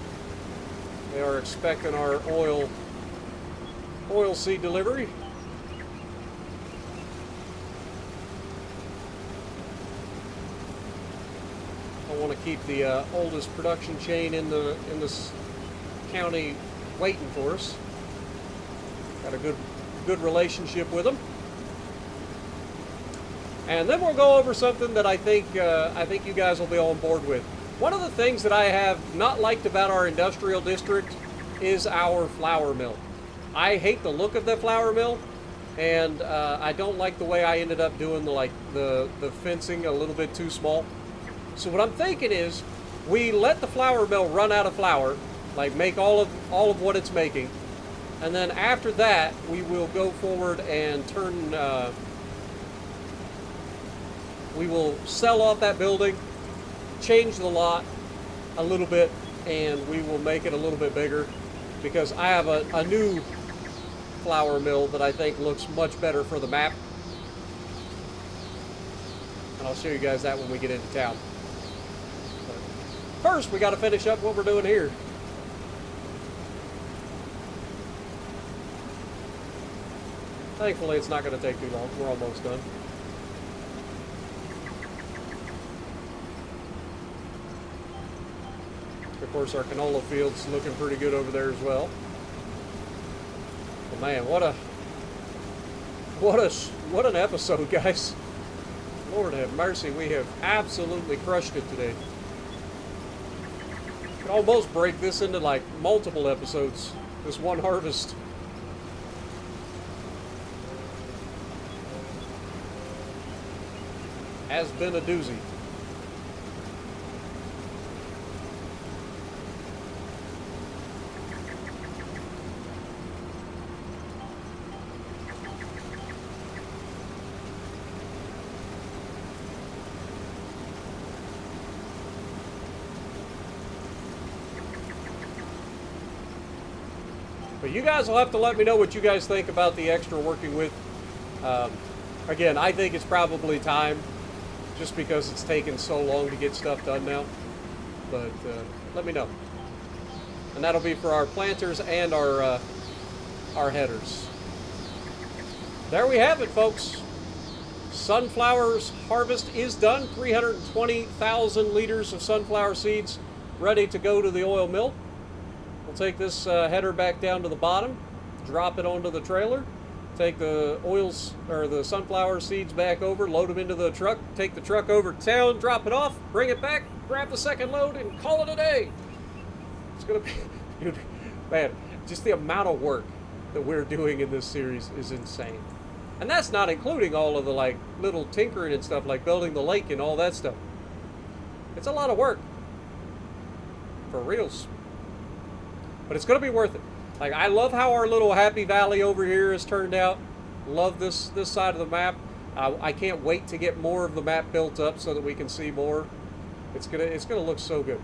They are expecting our oil seed delivery. I want to keep the oldest production chain in this county waiting for us. Got a good relationship with them. And then we'll go over something that I think you guys will be on board with. One of the things that I have not liked about our industrial district is our flour mill. I hate the look of the flour mill, and I don't like the way I ended up doing the fencing a little bit too small. So what I'm thinking is we let the flour mill run out of flour, like make all of what it's making, and then after that we will go forward and we will sell off that building, change the lot a little bit, and we will make it a little bit bigger, because I have a new flour mill that I think looks much better for the map, and I'll show you guys that when we get into town. But first, we got to finish up what we're doing here. Thankfully, it's not going to take too long. We're almost done. Of course, our canola field's looking pretty good over there as well. But man, what an episode, guys! Lord have mercy, we have absolutely crushed it today. Could almost break this into like multiple episodes. This one harvest. Has been a doozy. But you guys will have to let me know what you guys think about the extra working with. Again, I think it's probably time, just because it's taken so long to get stuff done now. But let me know. And that'll be for our planters and our headers. There we have it, folks. Sunflowers harvest is done. 320,000 liters of sunflower seeds ready to go to the oil mill. We'll take this header back down to the bottom, drop it onto the trailer, take the the sunflower seeds back over, load them into the truck, take the truck over to town, drop it off, bring it back, grab the second load, and call it a day. It's gonna be, dude, man, just the amount of work that we're doing in this series is insane. And that's not including all of the like little tinkering and stuff like building the lake and all that stuff. It's a lot of work. For reals. But it's going to be worth it. Like, I love how our little happy valley over here has turned out. Love this side of the map. I can't wait to get more of the map built up so that we can see more. It's gonna look so good.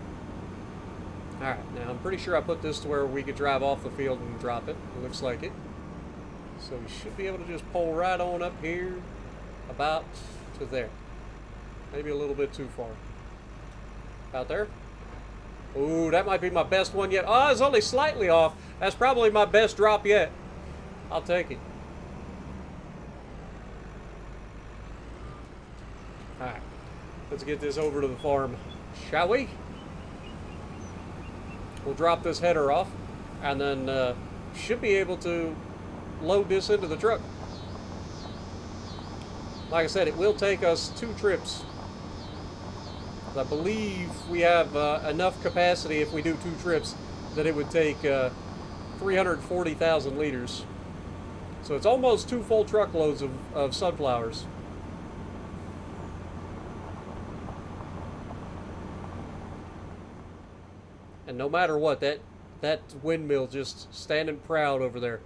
Alright, now I'm pretty sure I put this to where we could drive off the field and drop it. It looks like it. So we should be able to just pull right on up here, about to there. Maybe a little bit too far. About there. Ooh, that might be my best one yet. Oh, it's only slightly off. That's probably my best drop yet. I'll take it. Alright, let's get this over to the farm, shall we? We'll drop this header off, and then should be able to load this into the truck. Like I said, it will take us 2 trips. I believe we have enough capacity if we do 2 trips that it would take 340,000 liters. So it's almost 2 full truckloads of sunflowers. And no matter what, that windmill just standing proud over there.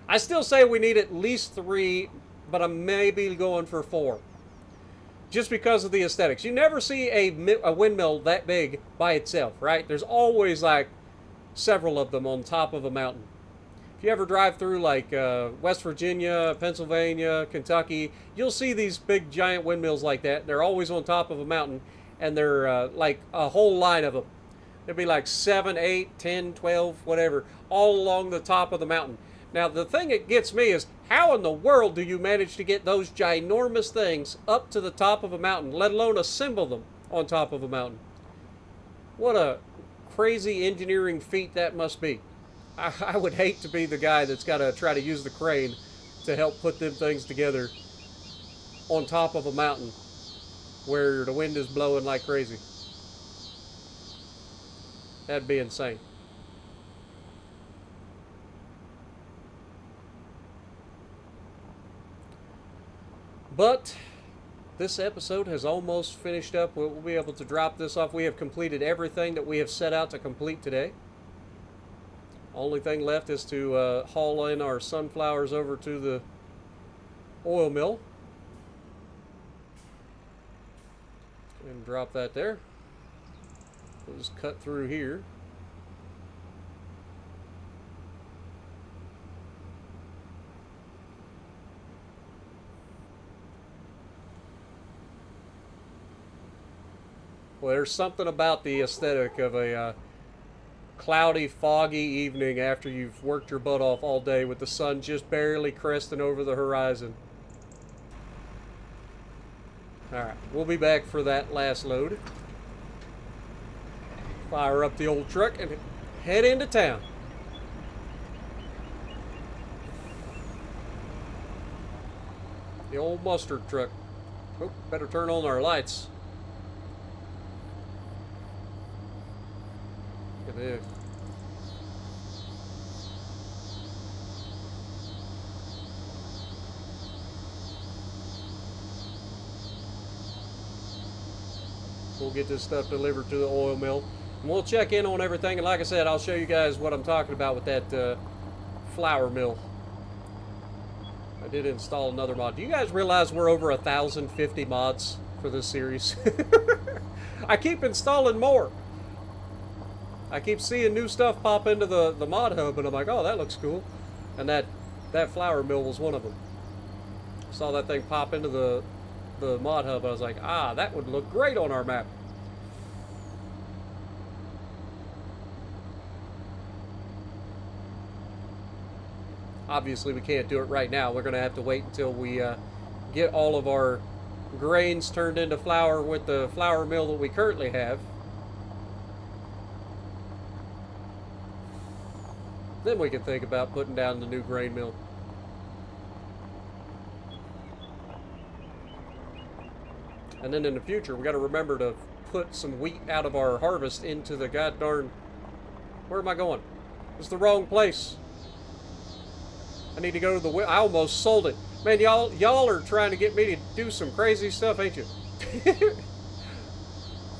I still say we need at least 3, but I'm maybe going for 4. Just because of the aesthetics. You never see a windmill that big by itself, right? There's always like several of them on top of a mountain. If you ever drive through like West Virginia, Pennsylvania, Kentucky, you'll see these big giant windmills like that. They're always on top of a mountain, and they're like a whole line of them. There'd be like 7, 8, 10, 12, whatever, all along the top of the mountain. Now, the thing that gets me is, how in the world do you manage to get those ginormous things up to the top of a mountain, let alone assemble them on top of a mountain? What a crazy engineering feat that must be. I would hate to be the guy that's got to try to use the crane to help put them things together on top of a mountain where the wind is blowing like crazy. That'd be insane. But this episode has almost finished up. We'll be able to drop this off. We have completed everything that we have set out to complete today. Only thing left is to haul in our sunflowers over to the oil mill. And drop that there. We'll just cut through here. Well, there's something about the aesthetic of a cloudy, foggy evening after you've worked your butt off all day with the sun just barely cresting over the horizon. Alright, we'll be back for that last load. Fire up the old truck and head into town. The old mustard truck. Oh, better turn on our lights. Look at this. We'll get this stuff delivered to the oil mill. And we'll check in on everything. And like I said, I'll show you guys what I'm talking about with that flour mill. I did install another mod. Do you guys realize we're over 1,050 mods for this series? I keep installing more. I keep seeing new stuff pop into the mod hub, and I'm like, oh, that looks cool. And that flour mill was one of them. Saw that thing pop into the mod hub, and I was like, ah, that would look great on our map. Obviously, we can't do it right now. We're going to have to wait until we get all of our grains turned into flour with the flour mill that we currently have. Then we can think about putting down the new grain mill. And then in the future, we got to remember to put some wheat out of our harvest into the goddarn... Where am I going? It's the wrong place. I need to go to the... I almost sold it. Man, y'all are trying to get me to do some crazy stuff, ain't you?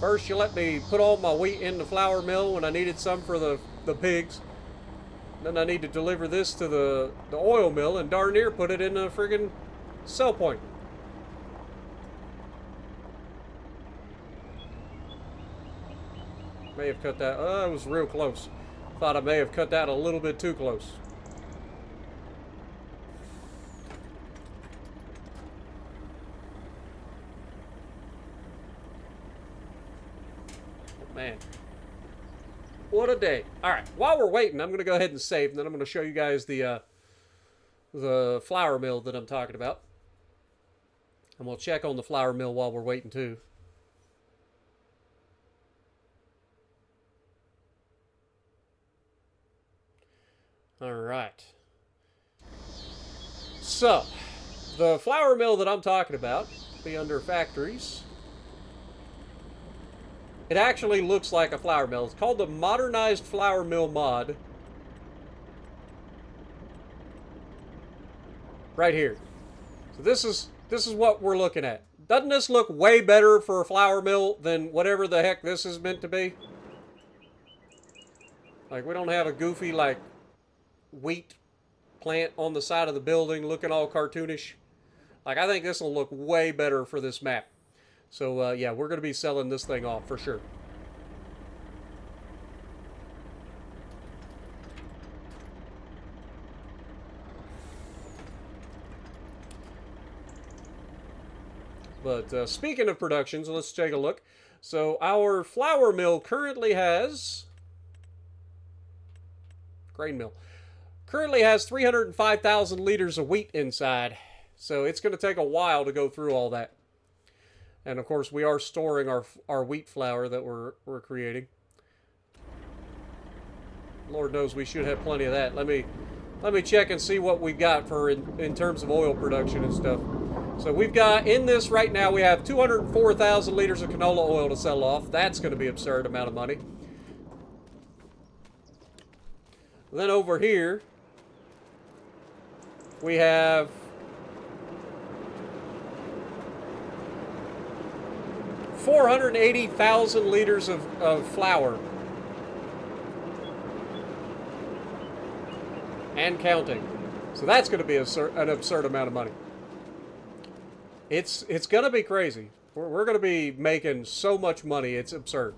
First, you let me put all my wheat in the flour mill when I needed some for the pigs. Then I need to deliver this to the oil mill and darn near put it in a friggin' sell point. May have cut that. It was real close. Thought I may have cut that a little bit too close. Oh, man. What a day. All right. While we're waiting, I'm going to go ahead and save, and then I'm going to show you guys the flour mill that I'm talking about. And we'll check on the flour mill while we're waiting, too. All right. So, the flour mill that I'm talking about, be under factories. It actually looks like a flour mill. It's called the Modernized Flour Mill Mod. Right here. So this is what we're looking at. Doesn't this look way better for a flour mill than whatever the heck this is meant to be? Like, we don't have a goofy, like, wheat plant on the side of the building looking all cartoonish. Like, I think this will look way better for this map. So, yeah, we're going to be selling this thing off for sure. But speaking of productions, let's take a look. So, our flour mill currently has... Grain mill. Currently has 305,000 liters of wheat inside. So it's going to take a while to go through all that. And of course we are storing our wheat flour that we're creating. Lord knows we should have plenty of that. Let me check and see what we've got for in terms of oil production and stuff. So we've got in this right now we have 204,000 liters of canola oil to sell off. That's going to be an absurd amount of money. Then over here we have 480,000 liters of flour. And counting. So that's going to be an absurd amount of money. It's going to be crazy. We're going to be making so much money, it's absurd.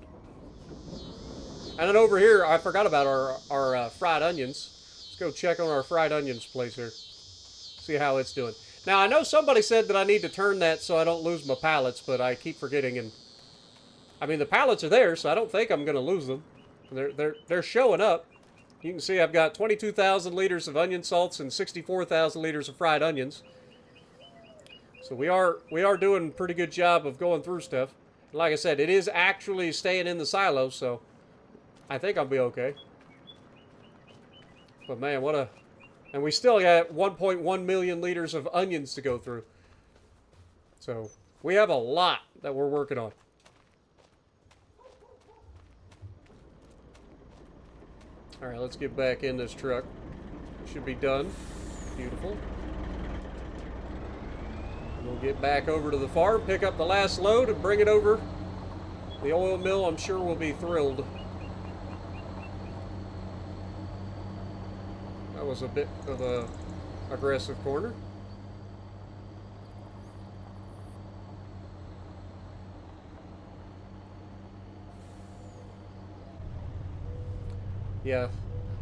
And then over here, I forgot about our fried onions. Let's go check on our fried onions place here. See how it's doing. Now, I know somebody said that I need to turn that so I don't lose my pallets, but I keep forgetting. And I mean, the pallets are there, so I don't think I'm going to lose them. They're showing up. You can see I've got 22,000 liters of onion salts and 64,000 liters of fried onions. So we are doing a pretty good job of going through stuff. Like I said, it is actually staying in the silo, so I think I'll be okay. But man, what a... And we still got 1.1 million liters of onions to go through. So we have a lot that we're working on. All right, let's get back in this truck. Should be done. Beautiful. We'll get back over to the farm, pick up the last load, and bring it over. The oil mill, I'm sure, will be thrilled. That was a bit of a aggressive corner. Yeah,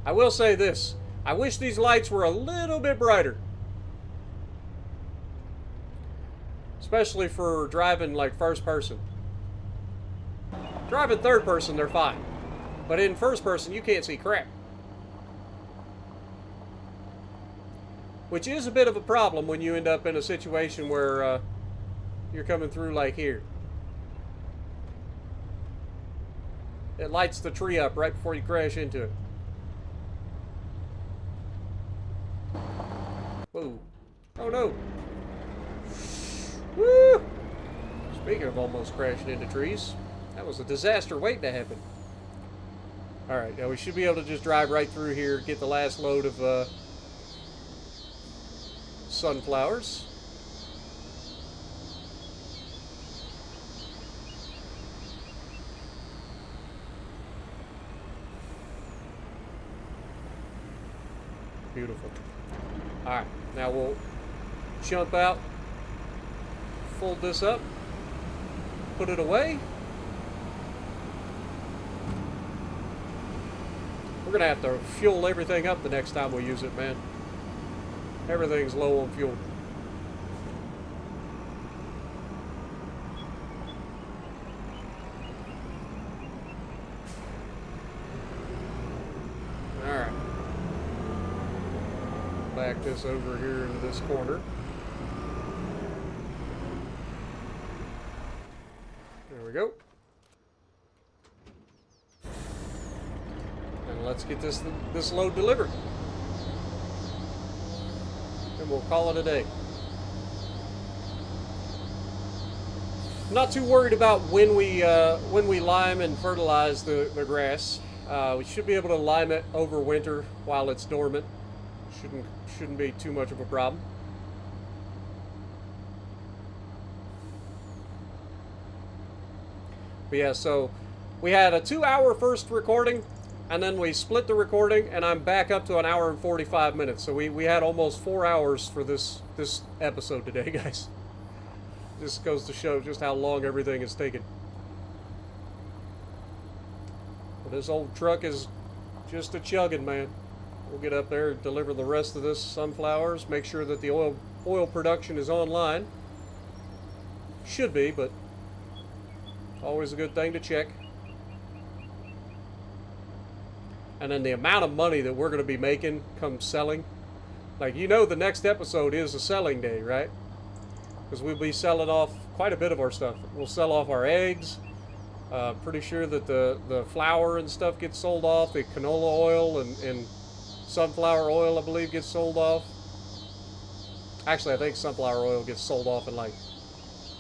I will say this. I wish these lights were a little bit brighter. Especially for driving like first person. Driving third person, they're fine. But in first person, you can't see crap. Which is a bit of a problem when you end up in a situation where you're coming through like here. It lights the tree up right before you crash into it. Whoa. Oh no. Woo! Speaking of almost crashing into trees, that was a disaster waiting to happen. Alright, now we should be able to just drive right through here, get the last load of sunflowers. Beautiful. Alright, now we'll jump out, fold this up, put it away. We're going to have to fuel everything up the next time we use it, man. Everything's low on fuel. Alright. Back this over here into this corner. There we go. And let's get this load delivered. And we'll call it a day. Not too worried about when we lime and fertilize the grass. We should be able to lime it over winter while it's dormant. Shouldn't be too much of a problem. But yeah, so we had a 2-hour first recording, and then we split the recording, and I'm back up to 1 hour and 45 minutes. So we had almost 4 hours for this episode today, guys. This goes to show just how long everything is taking. But this old truck is just a chugging, man. We'll get up there and deliver the rest of this sunflowers, make sure that the oil production is online. Should be, but always a good thing to check. And then the amount of money that we're going to be making come selling. Like, you know, the next episode is a selling day, right? Because we'll be selling off quite a bit of our stuff. We'll sell off our eggs. Pretty sure that the flour and stuff gets sold off. The canola oil and sunflower oil, I believe, gets sold off. Actually, I think sunflower oil gets sold off in like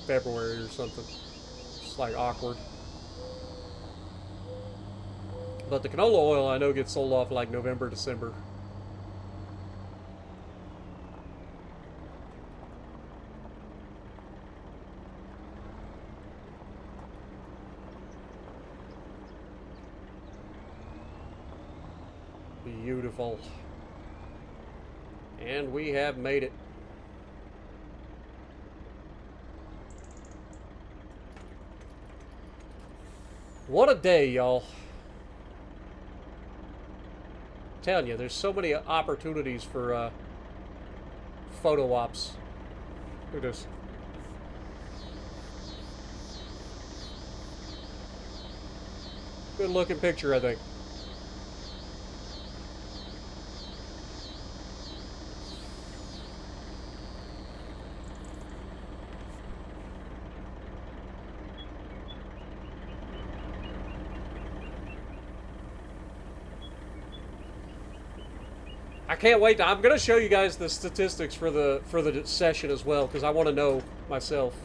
February or something. It's like awkward. But the canola oil I know gets sold off in like November, December. Beautiful. And we have made it. What a day, y'all. I'm telling you, there's so many opportunities for photo ops. Look at this. Good looking picture, I think. I can't wait. I'm going to show you guys the statistics for the session as well, because I want to know myself.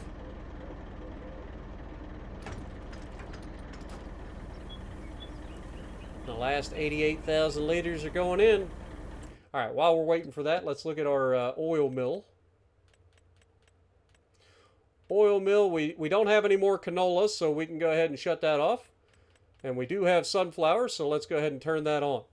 The last 88,000 liters are going in. All right, while we're waiting for that, let's look at our oil mill. Oil mill, we don't have any more canola, so we can go ahead and shut that off. And we do have sunflower, so let's go ahead and turn that on.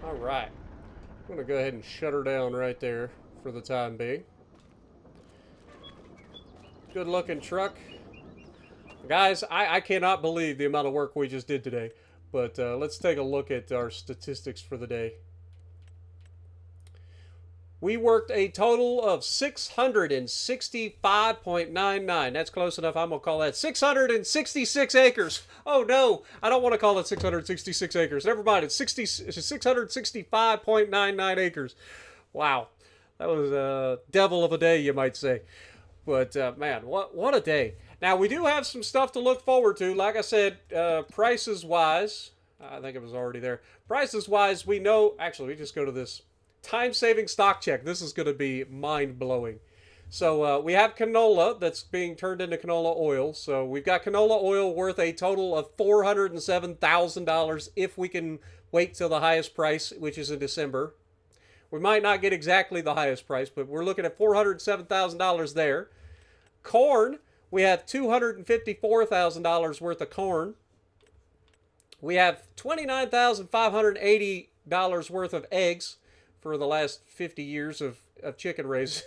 All right, I'm going to go ahead and shut her down right there for the time being. Good looking truck. Guys, I cannot believe the amount of work we just did today. But let's take a look at our statistics for the day. We worked a total of 665.99. That's close enough. I'm going to call that 666 acres. Oh, no. I don't want to call it 666 acres. Never mind. It's 665.99 acres. Wow. That was a devil of a day, you might say. But, man, what a day. Now, we do have some stuff to look forward to. Like I said, prices-wise, I think it was already there. Prices-wise, we know... Actually, we just go to this time-saving stock check. This is going to be mind-blowing. So we have canola that's being turned into canola oil. So we've got canola oil worth a total of $407,000 if we can wait till the highest price, which is in December. We might not get exactly the highest price, but we're looking at $407,000 there. Corn, we have $254,000 worth of corn. We have $29,580 worth of eggs for the last 50 years of chicken raising.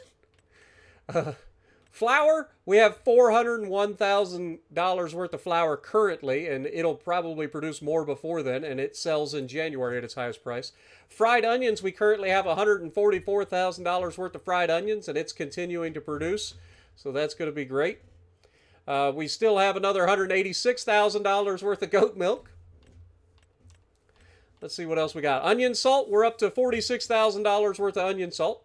Flour, we have $401,000 worth of flour currently, and it'll probably produce more before then, and it sells in January at its highest price. Fried onions, we currently have $144,000 worth of fried onions, and it's continuing to produce, so that's going to be great. We still have another $186,000 worth of goat milk. Let's see what else we got. Onion salt, we're up to $46,000 worth of onion salt.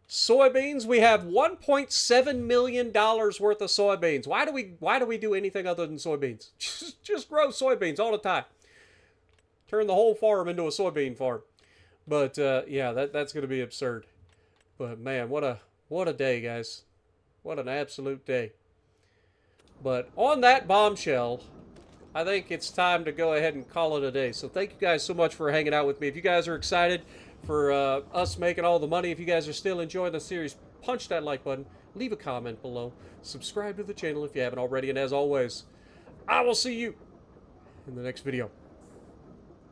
Soybeans, we have $1.7 million worth of soybeans. Why do we do anything other than soybeans? Just grow soybeans all the time. Turn the whole farm into a soybean farm. But yeah, that's going to be absurd. But man, what a day, guys. What an absolute day. But on that bombshell, I think it's time to go ahead and call it a day. So thank you guys so much for hanging out with me. If you guys are excited for us making all the money, if you guys are still enjoying the series, punch that like button, leave a comment below, subscribe to the channel if you haven't already, and as always, I will see you in the next video.